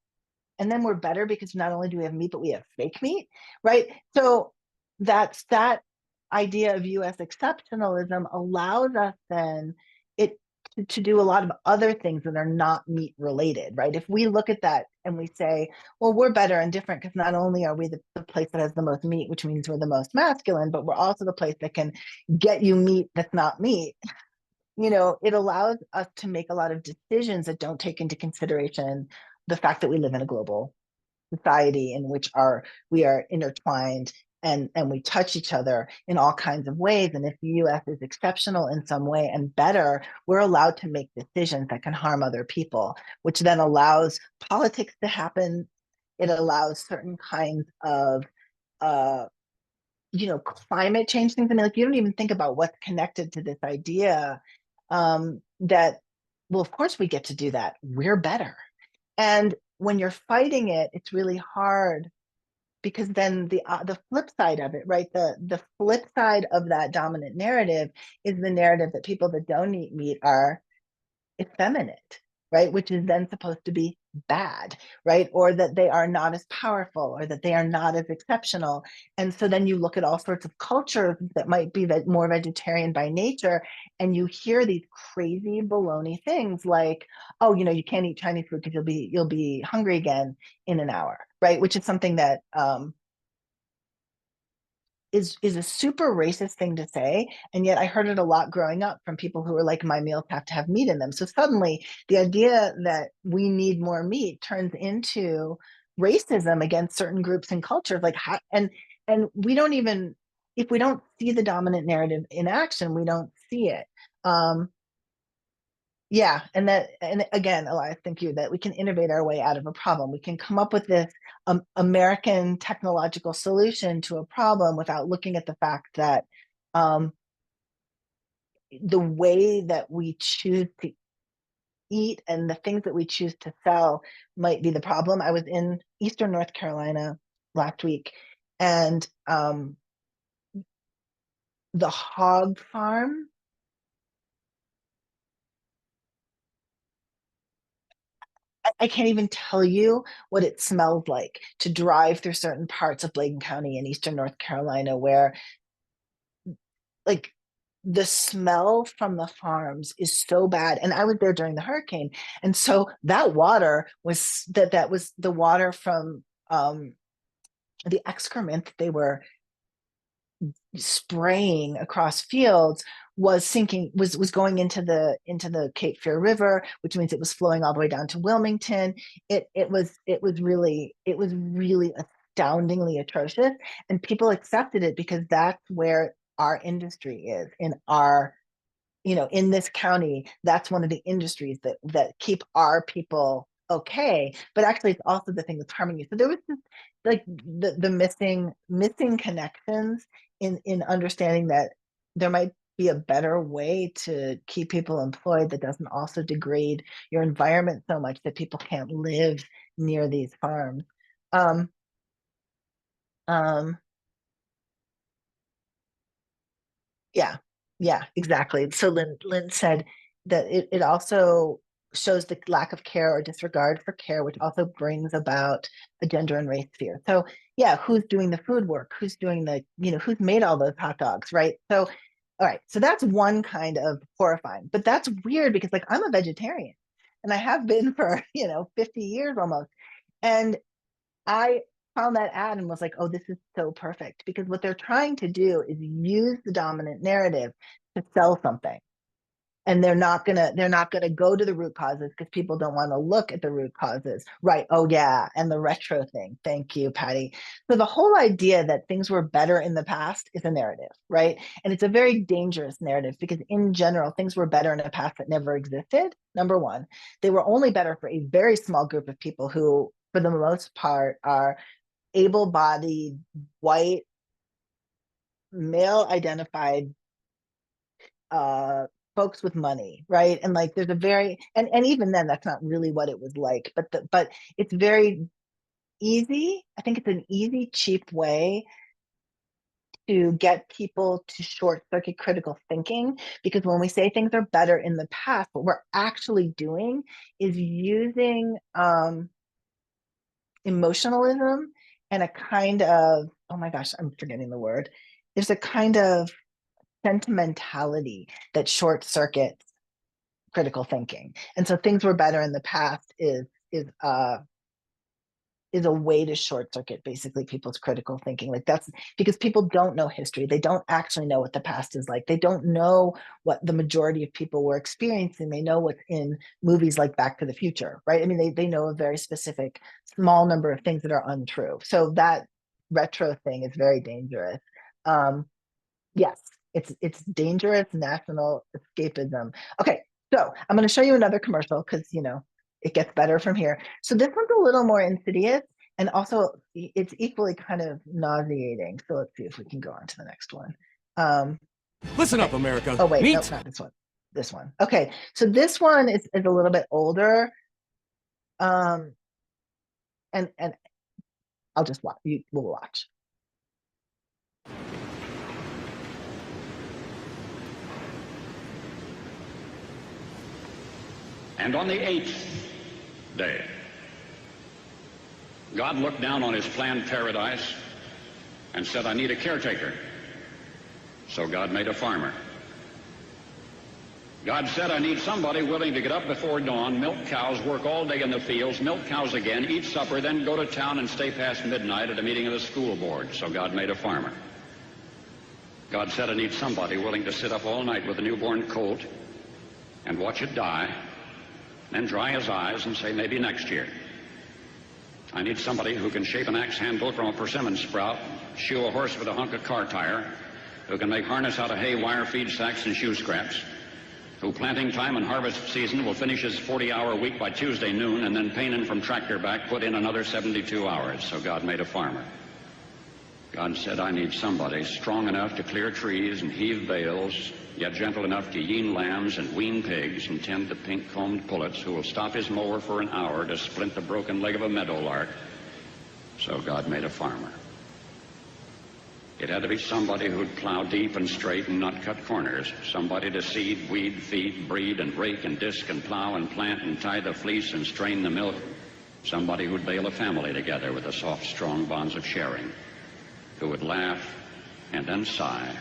and then we're better because not only do we have meat, but we have fake meat, right? So that idea of U.S. exceptionalism allows us then to do a lot of other things that are not meat related, right? If we look at that and we say, well, we're better and different because not only are we the place that has the most meat, which means we're the most masculine, but we're also the place that can get you meat that's not meat. It allows us to make a lot of decisions that don't take into consideration the fact that we live in a global society in which we are intertwined and we touch each other in all kinds of ways. And if the US is exceptional in some way and better, we're allowed to make decisions that can harm other people, which then allows politics to happen. It allows certain kinds of climate change things. I mean, like, you don't even think about what's connected to this idea that, well, of course we get to do that. We're better. And when you're fighting it, it's really hard, because then the flip side of it, right? The flip side of that dominant narrative is the narrative that people that don't eat meat are effeminate, right? Which is then supposed to be bad, right? Or that they are not as powerful, or that they are not as exceptional. And so then you look at all sorts of cultures that might be more vegetarian by nature, and you hear these crazy baloney things like, oh, you can't eat Chinese food because you'll be hungry again in an hour, right? Which is something that is a super racist thing to say. And yet I heard it a lot growing up from people who were like, my meals have to have meat in them. So suddenly the idea that we need more meat turns into racism against certain groups and cultures. And we don't even, if we don't see the dominant narrative in action, we don't see it. Yeah, and again, Elias, thank you, that we can innovate our way out of a problem. We can come up with this American technological solution to a problem without looking at the fact that the way that we choose to eat and the things that we choose to sell might be the problem. I was in Eastern North Carolina last week, and the hog farm, I can't even tell you what it smells like to drive through certain parts of Bladen County in Eastern North Carolina, where like the smell from the farms is so bad. And I was there during the hurricane. And so that water was that was the water from the excrement that they were spraying across fields was going into the Cape Fear River, which means it was flowing all the way down to Wilmington. It was really astoundingly atrocious, and people accepted it because that's where our industry is in this county. That's one of the industries that keep our people okay, but actually it's also the thing that's harming you. So there was this, like, the missing connections in understanding that there might be a better way to keep people employed that doesn't also degrade your environment so much that people can't live near these farms. Yeah, exactly. So Lynn said that it also shows the lack of care or disregard for care, which also brings about a gender and race fear. So yeah, who's doing the food work? Who's doing who's made all those hot dogs, right? So, all right, so that's one kind of horrifying, but that's weird because, like, I'm a vegetarian and I have been for 50 years almost. And I found that ad and was like, oh, this is so perfect, because what they're trying to do is use the dominant narrative to sell something. And they're not gonna go to the root causes because people don't want to look at the root causes. Right. Oh yeah. And the retro thing. Thank you, Patty. So the whole idea that things were better in the past is a narrative, right? And it's a very dangerous narrative because in general, things were better in a past that never existed. Number one, they were only better for a very small group of people who, for the most part, are able-bodied, white, male identified folks with money, right? And like there's a very and even then that's not really what it was like, but it's very easy. I think it's an easy, cheap way to get people to short circuit critical thinking, because when we say things are better in the past, what we're actually doing is using emotionalism and a kind of, oh my gosh, I'm forgetting the word. There's a kind of sentimentality that short circuits critical thinking. And so things were better in the past is a way to short circuit basically people's critical thinking. Like that's because people don't know history. They don't actually know what the past is like. They don't know what the majority of people were experiencing. They know what's in movies like Back to the Future, right? I mean, they know a very specific small number of things that are untrue. So that retro thing is very dangerous. Yes, it's dangerous national escapism. Okay, so I'm going to show you another commercial because it gets better from here. So this one's a little more insidious, and also it's equally kind of nauseating. So let's see if we can go on to the next one. Listen up, America. Oh wait, Meet. no, not this one. This one. Okay, so this one is a little bit older. And I'll just watch. We'll watch. And on the 8th day, God looked down on his planned paradise and said, I need a caretaker. So God made a farmer. God said, I need somebody willing to get up before dawn, milk cows, work all day in the fields, milk cows again, eat supper, then go to town and stay past midnight at a meeting of the school board. So God made a farmer. God said, I need somebody willing to sit up all night with a newborn colt and watch it die, then dry his eyes and say, maybe next year. I need somebody who can shape an axe handle from a persimmon sprout, shoe a horse with a hunk of car tire, who can make harness out of hay, wire, feed sacks, and shoe scraps, who planting time and harvest season will finish his 40-hour week by Tuesday noon, and then painting from tractor back put in another 72 hours. So God made a farmer. God said, I need somebody strong enough to clear trees and heave bales, yet gentle enough to yean lambs and wean pigs and tend the pink-combed pullets, who will stop his mower for an hour to splint the broken leg of a meadowlark. So God made a farmer. It had to be somebody who'd plow deep and straight and not cut corners. Somebody to seed, weed, feed, breed, and rake and disc and plow and plant and tie the fleece and strain the milk. Somebody who'd bale a family together with the soft, strong bonds of sharing. Who would laugh and then sigh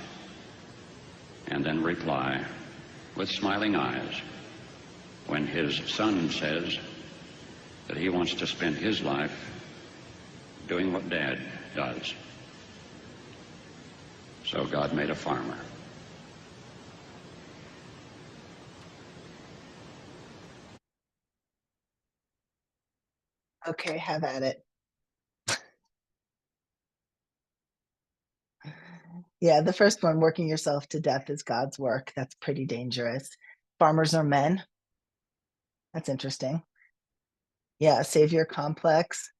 and then reply with smiling eyes when his son says that he wants to spend his life doing what Dad does. So God made a farmer. Okay, have at it. Yeah, the first one, working yourself to death is God's work. That's pretty dangerous. Farmers are men. That's interesting. Yeah, savior complex.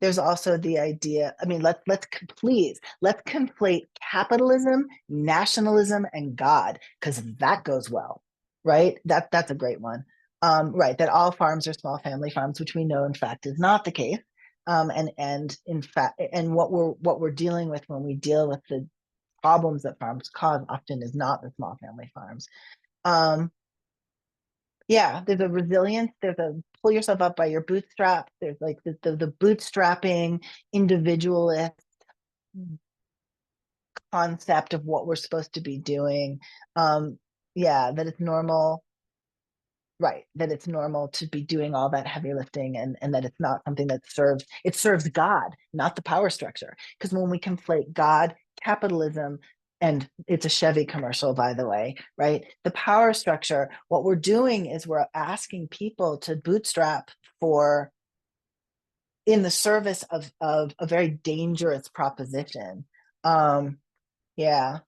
There's also the idea, I mean, let's conflate capitalism, nationalism, and God, because that goes well, right? That's a great one. Right, that all farms are small family farms, which we know in fact is not the case. And in fact, and what we're dealing with when we deal with the problems that farms cause often is not the small family farms. Yeah, there's a resilience, there's a pull yourself up by your bootstraps, there's like the bootstrapping individualist concept of what we're supposed to be doing. Yeah, that it's normal, right, that it's normal to be doing all that heavy lifting, and that it's not something that serves God, not the power structure. Because when we conflate God, capitalism, and it's a Chevy commercial, by the way, right? The power structure, what we're doing is we're asking people to bootstrap for in the service of a very dangerous proposition. Yeah.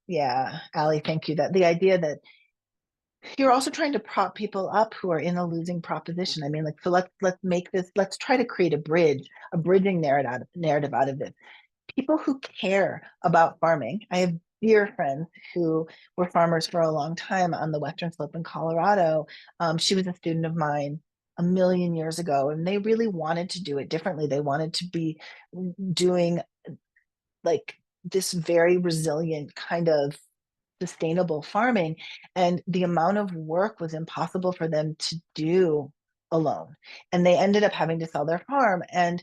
Yeah, Allie, thank you. That the idea that you're also trying to prop people up who are in a losing proposition. I mean, like, so let's make this, let's try to create a bridging narrative out of this. People who care about farming. I have dear friends who were farmers for a long time on the Western Slope in Colorado. She was a student of mine a million years ago, and they really wanted to do it differently. They wanted to be doing like this very resilient kind of sustainable farming, and the amount of work was impossible for them to do alone, and they ended up having to sell their farm. And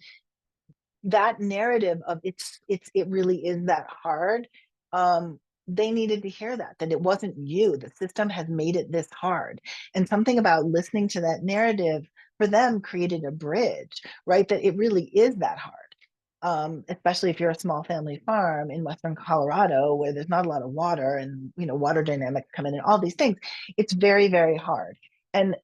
that narrative of it really is that hard, they needed to hear that it wasn't you, the system has made it this hard. And something about listening to that narrative for them created a bridge, right? That it really is that hard. Especially if you're a small family farm in Western Colorado where there's not a lot of water, and water dynamics come in and all these things. It's very, very hard. And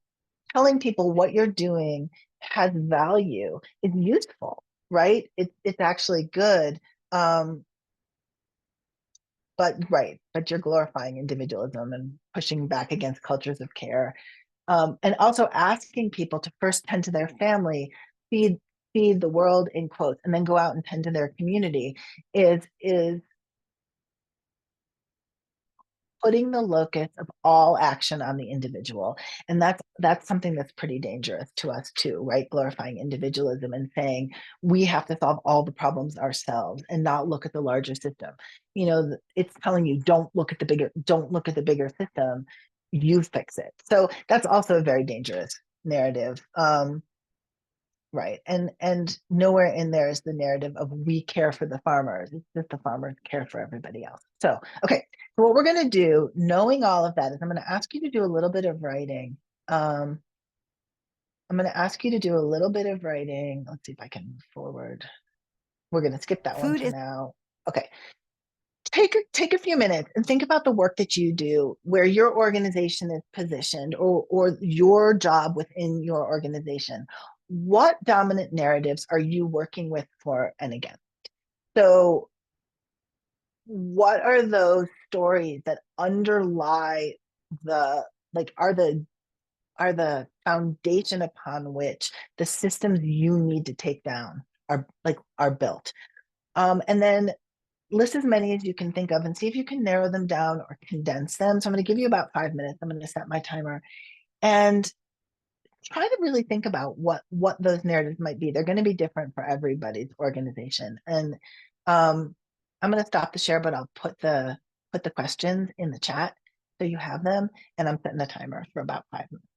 telling people what you're doing has value is useful, right? It's actually good. But you're glorifying individualism and pushing back against cultures of care. And also asking people to first tend to their family, feed the world in quotes, and then go out and tend to their community is putting the locus of all action on the individual. And that's something that's pretty dangerous to us too, right? Glorifying individualism and saying we have to solve all the problems ourselves and not look at the larger system. It's telling you don't look at the bigger system, you fix it. So that's also a very dangerous narrative. Right. And nowhere in there is the narrative of we care for the farmers. It's just the farmers care for everybody else. So, okay. So what we're going to do, knowing all of that, is I'm going to ask you to do a little bit of writing. I'm going to ask you to do a little bit of writing. Let's see if I can move forward. We're going to skip that one for now. Okay. Take a few minutes and think about the work that you do, where your organization is positioned, or your job within your organization. What dominant narratives are you working with for and against? So what are those stories that underlie are the foundation upon which the systems you need to take down are built? And then list as many as you can think of and see if you can narrow them down or condense them. So I'm going to give you about 5 minutes. I'm going to set my timer and try to really think about what those narratives might be. They're going to be different for everybody's organization. And I'm going to stop the share, but I'll put the questions in the chat so you have them. And I'm setting a timer for about 5 minutes.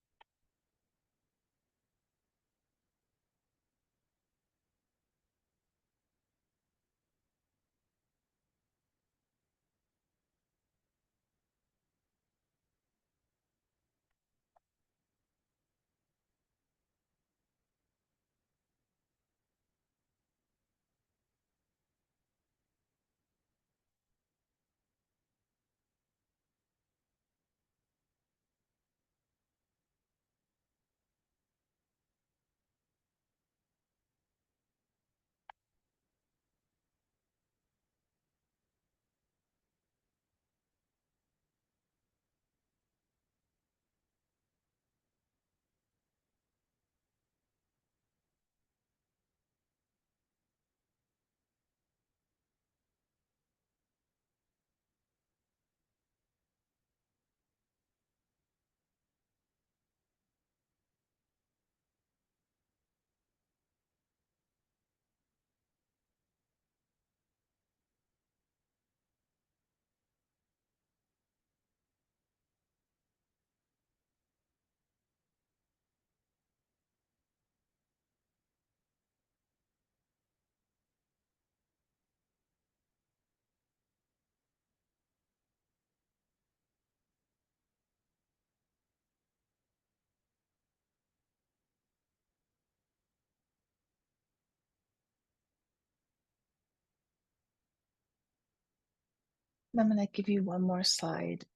I'm going to give you one more slide.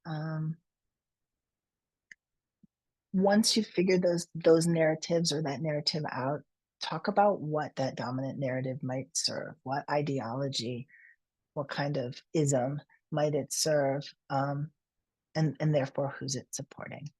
Once you've figured those narratives or that narrative out, talk about what that dominant narrative might serve, what ideology, what kind of ism might it serve, and therefore who's it supporting.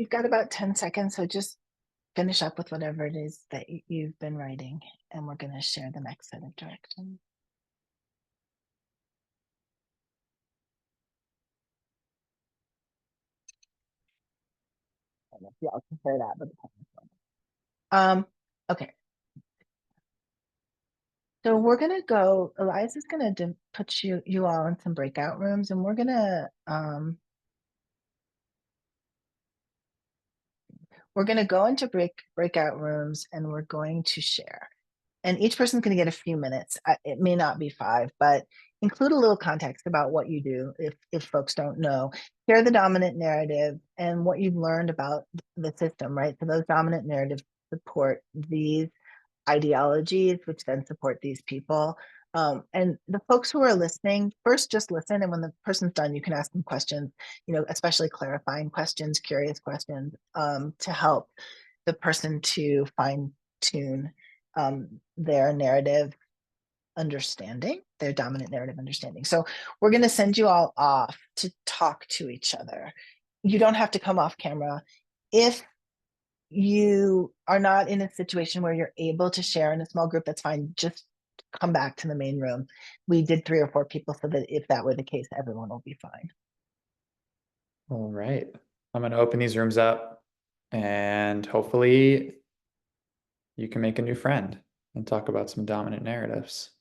you've got about 10 seconds, so just finish up with whatever it is that you've been writing, and we're going to share the next set of directions. I don't know if y'all can hear that, but okay. So we're gonna go. Elias is gonna put you all in some breakout rooms, and we're gonna go into breakout rooms, and we're going to share. And each person's going to get a few minutes. It may not be 5, but include a little context about what you do if folks don't know. Share the dominant narrative and what you've learned about the system, right? So those dominant narratives support these ideologies, which then support these people. And the folks who are listening, first just listen, and when the person's done, you can ask them questions, especially clarifying questions, curious questions, to help the person to fine tune their narrative understanding, their dominant narrative understanding. So we're going to send you all off to talk to each other. You don't have to come off camera. If you are not in a situation where you're able to share in a small group, that's fine. Just come back to the main room. We did 3 or 4 people so that if that were the case, everyone will be fine. All right. I'm going to open these rooms up, and hopefully you can make a new friend and talk about some dominant narratives.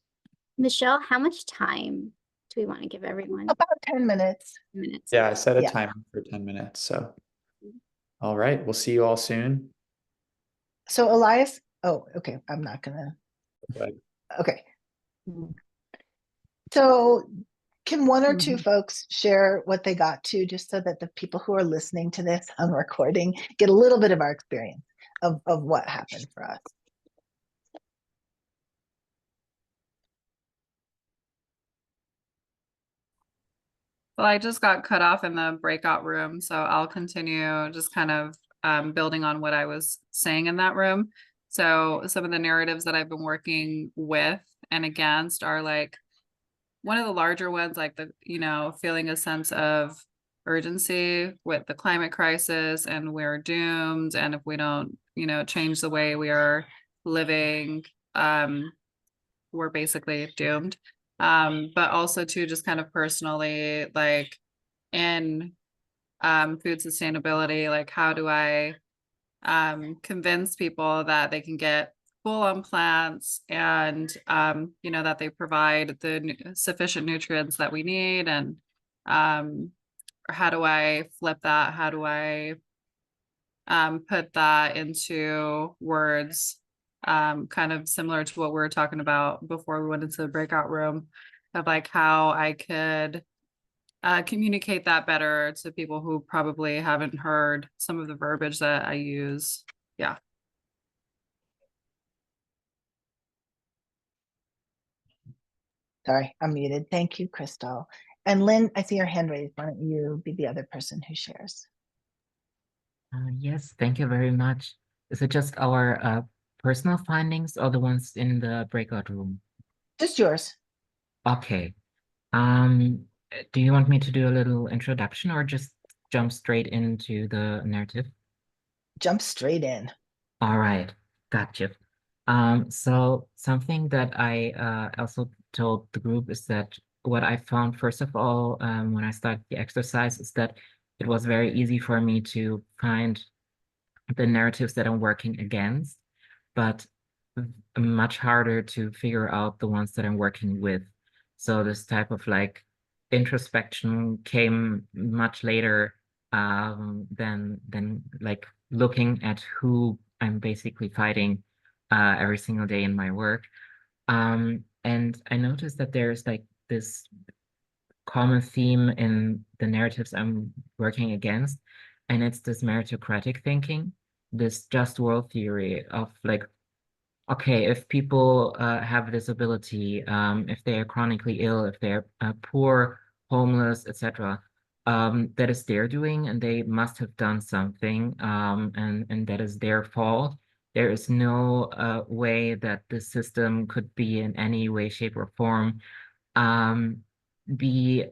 Michelle, how much time do we want to give everyone? About 10 minutes. Minutes. Yeah, I set a Yeah. timer for 10 minutes. So, all right. We'll see you all soon. So Elias, oh, okay. I'm not gonna. Good. Okay. So can 1 or 2 folks share what they got to, just so that the people who are listening to this on recording get a little bit of our experience of what happened for us? Well, I just got cut off in the breakout room, so I'll continue just kind of building on what I was saying in that room. So some of the narratives that I've been working with and against are like one of the larger ones, like feeling a sense of urgency with the climate crisis, and we're doomed. And if we don't, change the way we are living, we're basically doomed. But also too, just kind of personally, like in food sustainability, like how do I convince people that they can get full on plants, and that they provide the sufficient nutrients that we need, and how do I flip that? How do I put that into words, kind of similar to what we were talking about before we went into the breakout room, of like how I could communicate that better to people who probably haven't heard some of the verbiage that I use. Yeah. Sorry, I'm muted. Thank you, Crystal. And Lynn, I see your hand raised. Why don't you be the other person who shares? Yes, thank you very much. Is it just our personal findings or the ones in the breakout room? Just yours. Okay. Do you want me to do a little introduction or just jump straight into the narrative? Jump straight in. All right, gotcha. So something that I also told the group is that what I found, first of all, when I started the exercise, is that it was very easy for me to find the narratives that I'm working against, but much harder to figure out the ones that I'm working with. So this type of like introspection came much later than like looking at who I'm basically fighting every single day in my work. And I noticed that there's like this common theme in the narratives I'm working against, and it's this meritocratic thinking, this just world theory of like, okay, if people have disability, if they are chronically ill, if they're poor, homeless, etc., that is their doing, and they must have done something, and that is their fault. There is no way that the system could be in any way, shape, or form be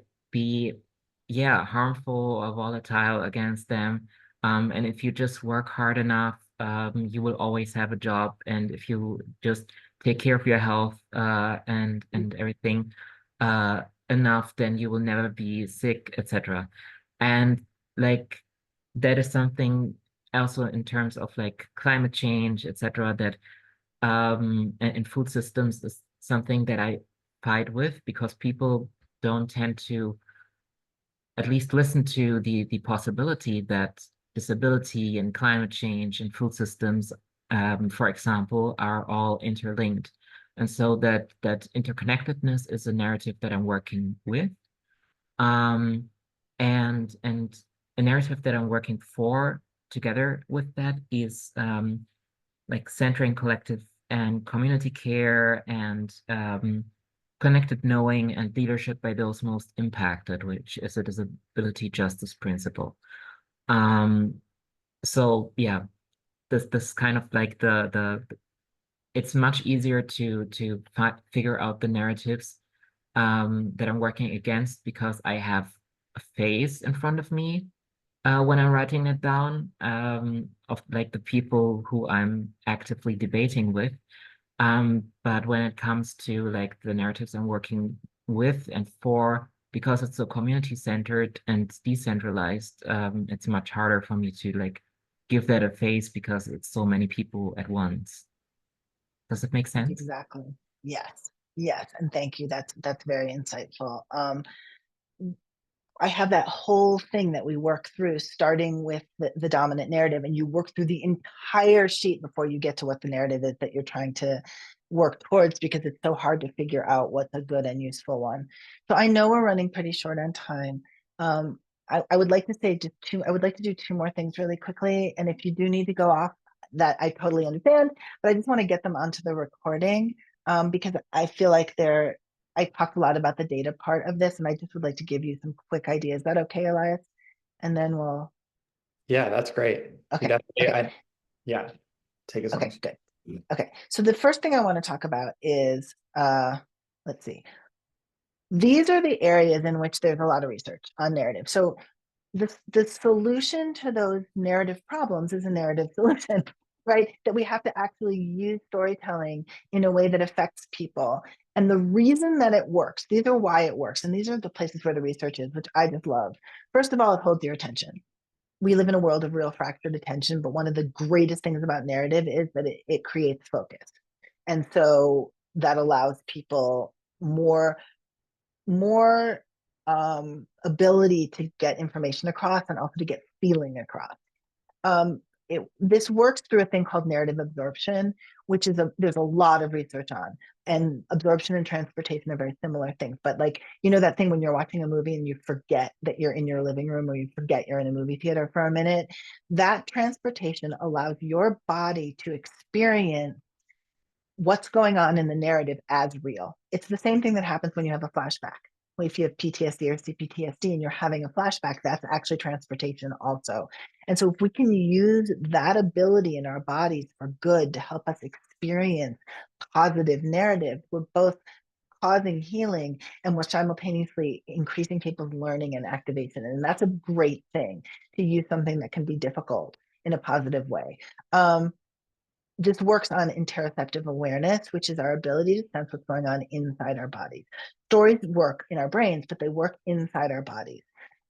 yeah, harmful or volatile against them. And if you just work hard enough, you will always have a job. And if you just take care of your health and everything enough, then you will never be sick, etc. And like that is something also in terms of like climate change, etc. That and food systems is something that I fight with, because people don't tend to at least listen to the possibility that disability and climate change and food systems, for example, are all interlinked. And so that interconnectedness is a narrative that I'm working with. And a narrative that I'm working for together with that is like centering collective and community care and connected knowing and leadership by those most impacted, which is a disability justice principle. So yeah, this kind of like it's much easier to figure out the narratives that I'm working against, because I have a face in front of me when I'm writing it down, of like the people who I'm actively debating with. But when it comes to like the narratives I'm working with and for, because it's so community centered and decentralized, it's much harder for me to like give that a face, because it's so many people at once. Does it make sense? Exactly. Yes. Yes. And thank you. That's very insightful. I have that whole thing that we work through, starting with the dominant narrative, and you work through the entire sheet before you get to what the narrative is that you're trying to work towards, because it's so hard to figure out what's a good and useful one. So I know we're running pretty short on time. I would like to say I would like to do two more things really quickly. And if you do need to go off, that I totally understand, but I just want to get them onto the recording, because I feel like I talked a lot about the data part of this, and I just would like to give you some quick ideas. Is that okay, Elias? And then we'll. Yeah, that's great. Okay. Definitely, Okay. yeah, take as long Okay, as. good. Okay, so the first thing I want to talk about is, let's see. These are the areas in which there's a lot of research on narrative. So the solution to those narrative problems is a narrative solution, right? That we have to actually use storytelling in a way that affects people. And the reason that it works, these are why it works. And these are the places where the research is, which I just love. First of all, it holds your attention. We live in a world of real fractured attention, but one of the greatest things about narrative is that it creates focus. And so that allows people more ability to get information across, and also to get feeling across. This works through a thing called narrative absorption, which is there's a lot of research on, and absorption and transportation are very similar things. But like, you know, that thing when you're watching a movie and you forget that you're in your living room, or you forget you're in a movie theater for a minute, that transportation allows your body to experience what's going on in the narrative as real. It's the same thing that happens when you have a flashback. If you have PTSD or CPTSD and you're having a flashback, that's actually transportation also. And so if we can use that ability in our bodies for good to help us experience positive narrative, we're both causing healing, and we're simultaneously increasing people's learning and activation. And that's a great thing, to use something that can be difficult in a positive way. This works on interoceptive awareness, which is our ability to sense what's going on inside our bodies. Stories work in our brains, but they work inside our bodies.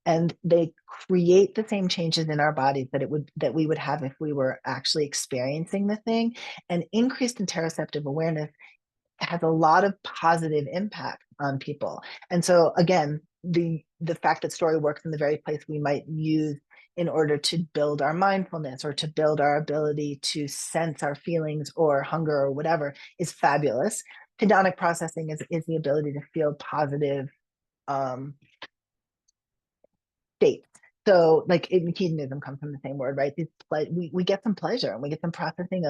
And they create the same changes in our bodies that we would have if we were actually experiencing the thing. And increased interoceptive awareness has a lot of positive impact on people. And so again, the fact that story works in the very place we might use in order to build our mindfulness, or to build our ability to sense our feelings or hunger or whatever, is fabulous. Hedonic processing is the ability to feel positive states. So like hedonism comes from the same word, right? We get some pleasure, and we get some processing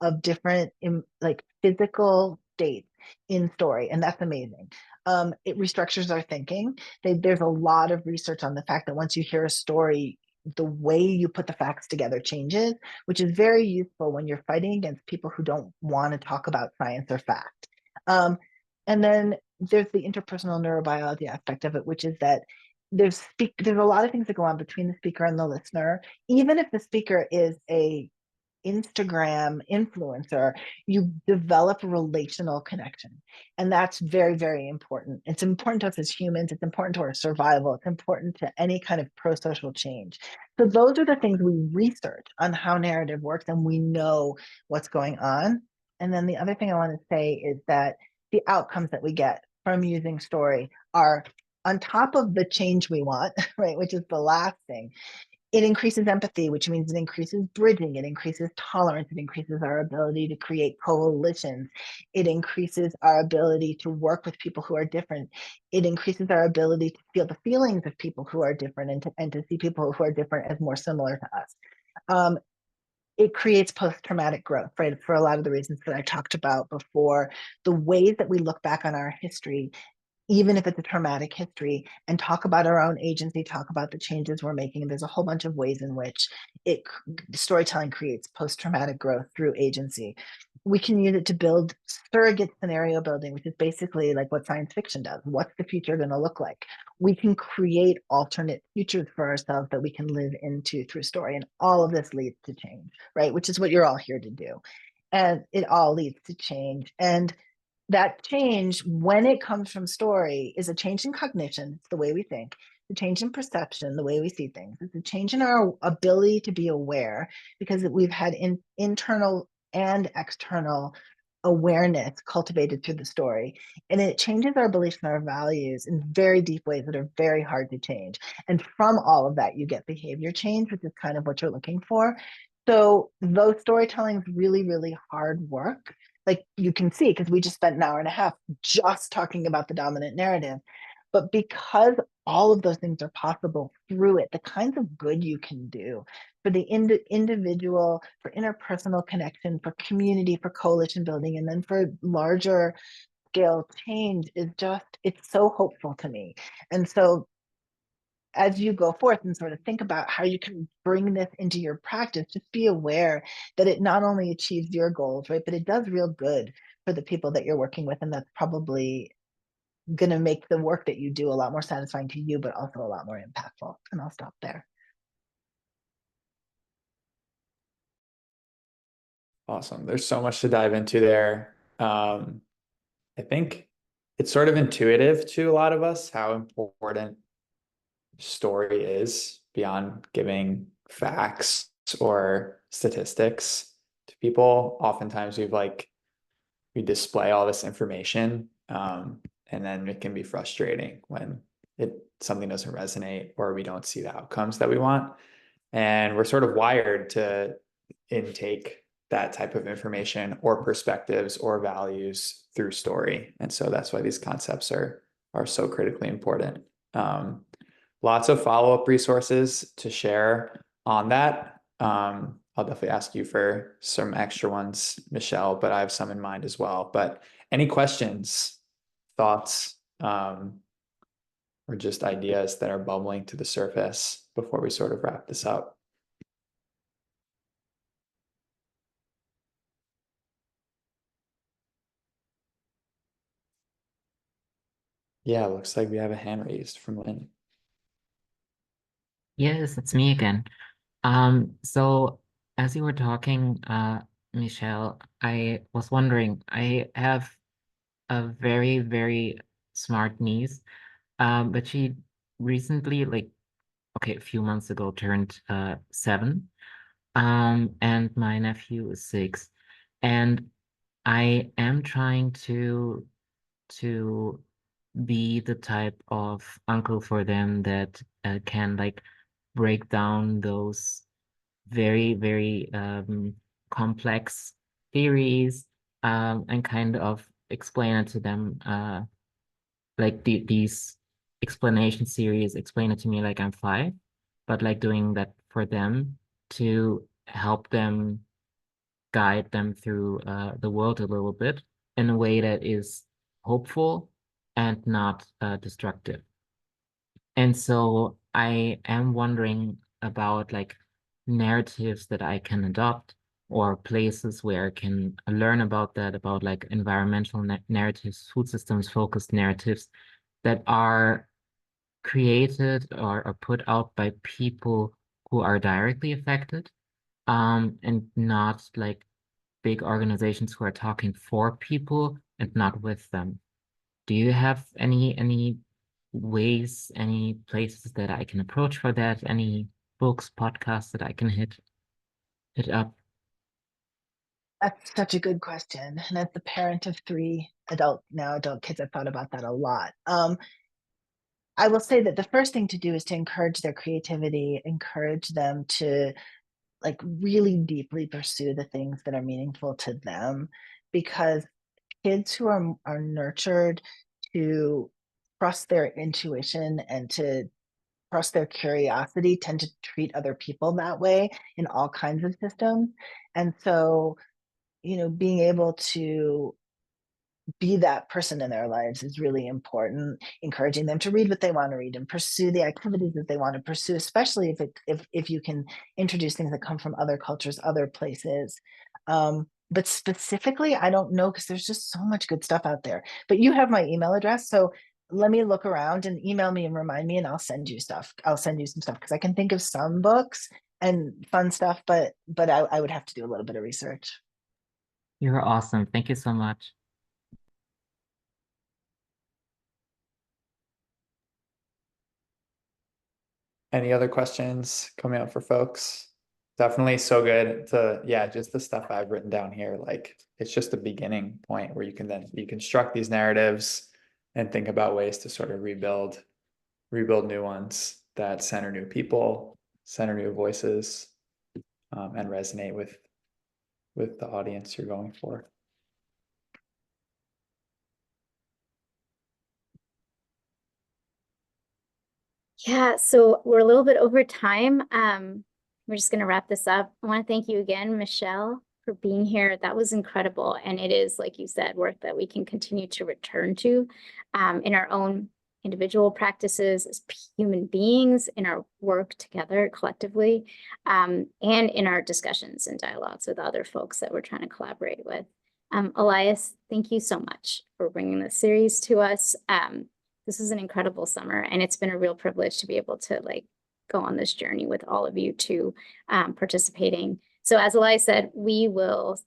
of different like physical states in story, and that's amazing. It restructures our thinking. There's a lot of research on the fact that once you hear a story, the way you put the facts together changes, which is very useful when you're fighting against people who don't want to talk about science or fact. And then there's the interpersonal neurobiology aspect of it, which is that there's a lot of things that go on between the speaker and the listener. Even if the speaker is a Instagram influencer, you develop a relational connection. And that's very, very important. It's important to us as humans. It's important to our survival. It's important to any kind of pro-social change. So those are the things we research on how narrative works, and we know what's going on. And then the other thing I want to say is that the outcomes that we get from using story are on top of the change we want, right, which is the last thing. It increases empathy, which means it increases bridging, it increases tolerance, it increases our ability to create coalitions, it increases our ability to work with people who are different, it increases our ability to feel the feelings of people who are different, and to see people who are different as more similar to us. It creates post-traumatic growth, right? For a lot of the reasons that I talked about before, the ways that we look back on our history, even if it's a traumatic history, and talk about our own agency, talk about the changes we're making. There's a whole bunch of ways in which storytelling creates post-traumatic growth through agency. We can use it to build surrogate scenario building, which is basically like what science fiction does. What's the future going to look like? We can create alternate futures for ourselves that we can live into through story. And all of this leads to change, right? Which is what you're all here to do. And it all leads to change. And that change, when it comes from story, is a change in cognition. It's the way we think. The change in perception, the way we see things. It's a change in our ability to be aware, because we've had internal and external awareness cultivated through the story. And it changes our beliefs and our values in very deep ways that are very hard to change. And from all of that, you get behavior change, which is kind of what you're looking for. So though storytelling is really, really hard work, like you can see, because we just spent an hour and a half just talking about the dominant narrative. But because all of those things are possible through it, the kinds of good you can do for the individual, for interpersonal connection, for community, for coalition building, and then for larger scale change is just, it's so hopeful to me. And so as you go forth and sort of think about how you can bring this into your practice, just be aware that it not only achieves your goals, right, but it does real good for the people that you're working with. And that's probably going to make the work that you do a lot more satisfying to you, but also a lot more impactful. And I'll stop there. Awesome. There's so much to dive into there. I think it's sort of intuitive to a lot of us how important story is beyond giving facts or statistics to people. Oftentimes we display all this information, and then it can be frustrating when something doesn't resonate or we don't see the outcomes that we want. And we're sort of wired to intake that type of information or perspectives or values through story. And so that's why these concepts are so critically important. Lots of follow-up resources to share on that. I'll definitely ask you for some extra ones, Michelle, but I have some in mind as well. But any questions, thoughts, or just ideas that are bubbling to the surface before we sort of wrap this up? Yeah, looks like we have a hand raised from Lynn. Yes, it's me again. So as you were talking, Michelle, I was wondering, I have a very, very smart niece, but she recently, like, okay, a few months ago turned 7. And my nephew is 6. And I am trying to be the type of uncle for them that can like break down those very, very complex theories, and kind of explain it to them, like these explanation series, explain it to me like I'm 5, but like doing that for them to help them, guide them through the world a little bit in a way that is hopeful and not destructive. And so I am wondering about like narratives that I can adopt, or places where I can learn about that, about like environmental narratives, food systems focused narratives that are created or put out by people who are directly affected, and not like big organizations who are talking for people and not with them. Do you have any ways, any places that I can approach for that? Any books, podcasts that I can hit up? That's such a good question. And as the parent of 3 adult kids, I've thought about that a lot. I will say that the first thing to do is to encourage their creativity, encourage them to like really deeply pursue the things that are meaningful to them, because kids who are nurtured to trust their intuition and to trust their curiosity tend to treat other people that way in all kinds of systems. And so, being able to be that person in their lives is really important. Encouraging them to read what they want to read and pursue the activities that they want to pursue, especially if you can introduce things that come from other cultures, other places. But specifically, I don't know, because there's just so much good stuff out there. But you have my email address, so let me look around and email me and remind me, and I'll send you stuff. I'll send you some stuff, because I can think of some books and fun stuff, but I would have to do a little bit of research. You're awesome. Thank you so much. Any other questions coming up for folks? Definitely so good to, yeah, just the stuff I've written down here. Like, it's just a beginning point where you can then deconstruct these narratives and think about ways to sort of rebuild new ones that center new people, center new voices, and resonate with the audience you're going for. Yeah, so we're a little bit over time. We're just going to wrap this up. I want to thank you again, Michelle, for being here. That was incredible. And it is, like you said, work that we can continue to return to in our own individual practices as human beings, in our work together collectively, and in our discussions and dialogues with other folks that we're trying to collaborate with. Elias, thank you so much for bringing this series to us. This is an incredible summer, and it's been a real privilege to be able to go on this journey with all of you too, participating. So as Elias said, we will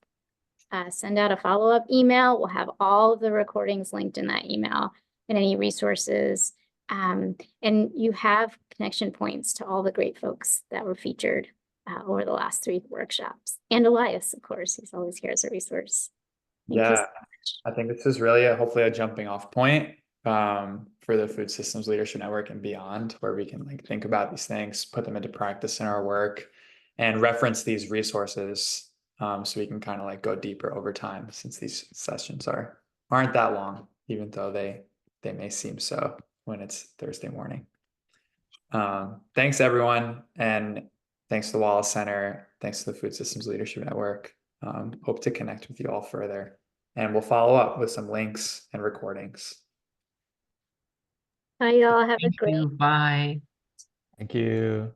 send out a follow-up email. We'll have all of the recordings linked in that email and any resources. And you have connection points to all the great folks that were featured over the last 3 workshops. And Elias, of course, he's always here as a resource. Thank you so much. I think this is really hopefully a jumping off point for the Food Systems Leadership Network and beyond, where we can think about these things, put them into practice in our work, and reference these resources so we can kind of go deeper over time, since these sessions aren't that long, even though they may seem so when it's Thursday morning. Thanks everyone, and thanks to the Wallace Center, thanks to the Food Systems Leadership Network. Hope to connect with you all further, and we'll follow up with some links and recordings. Bye, y'all. Have a Thank great you. Bye. Thank you.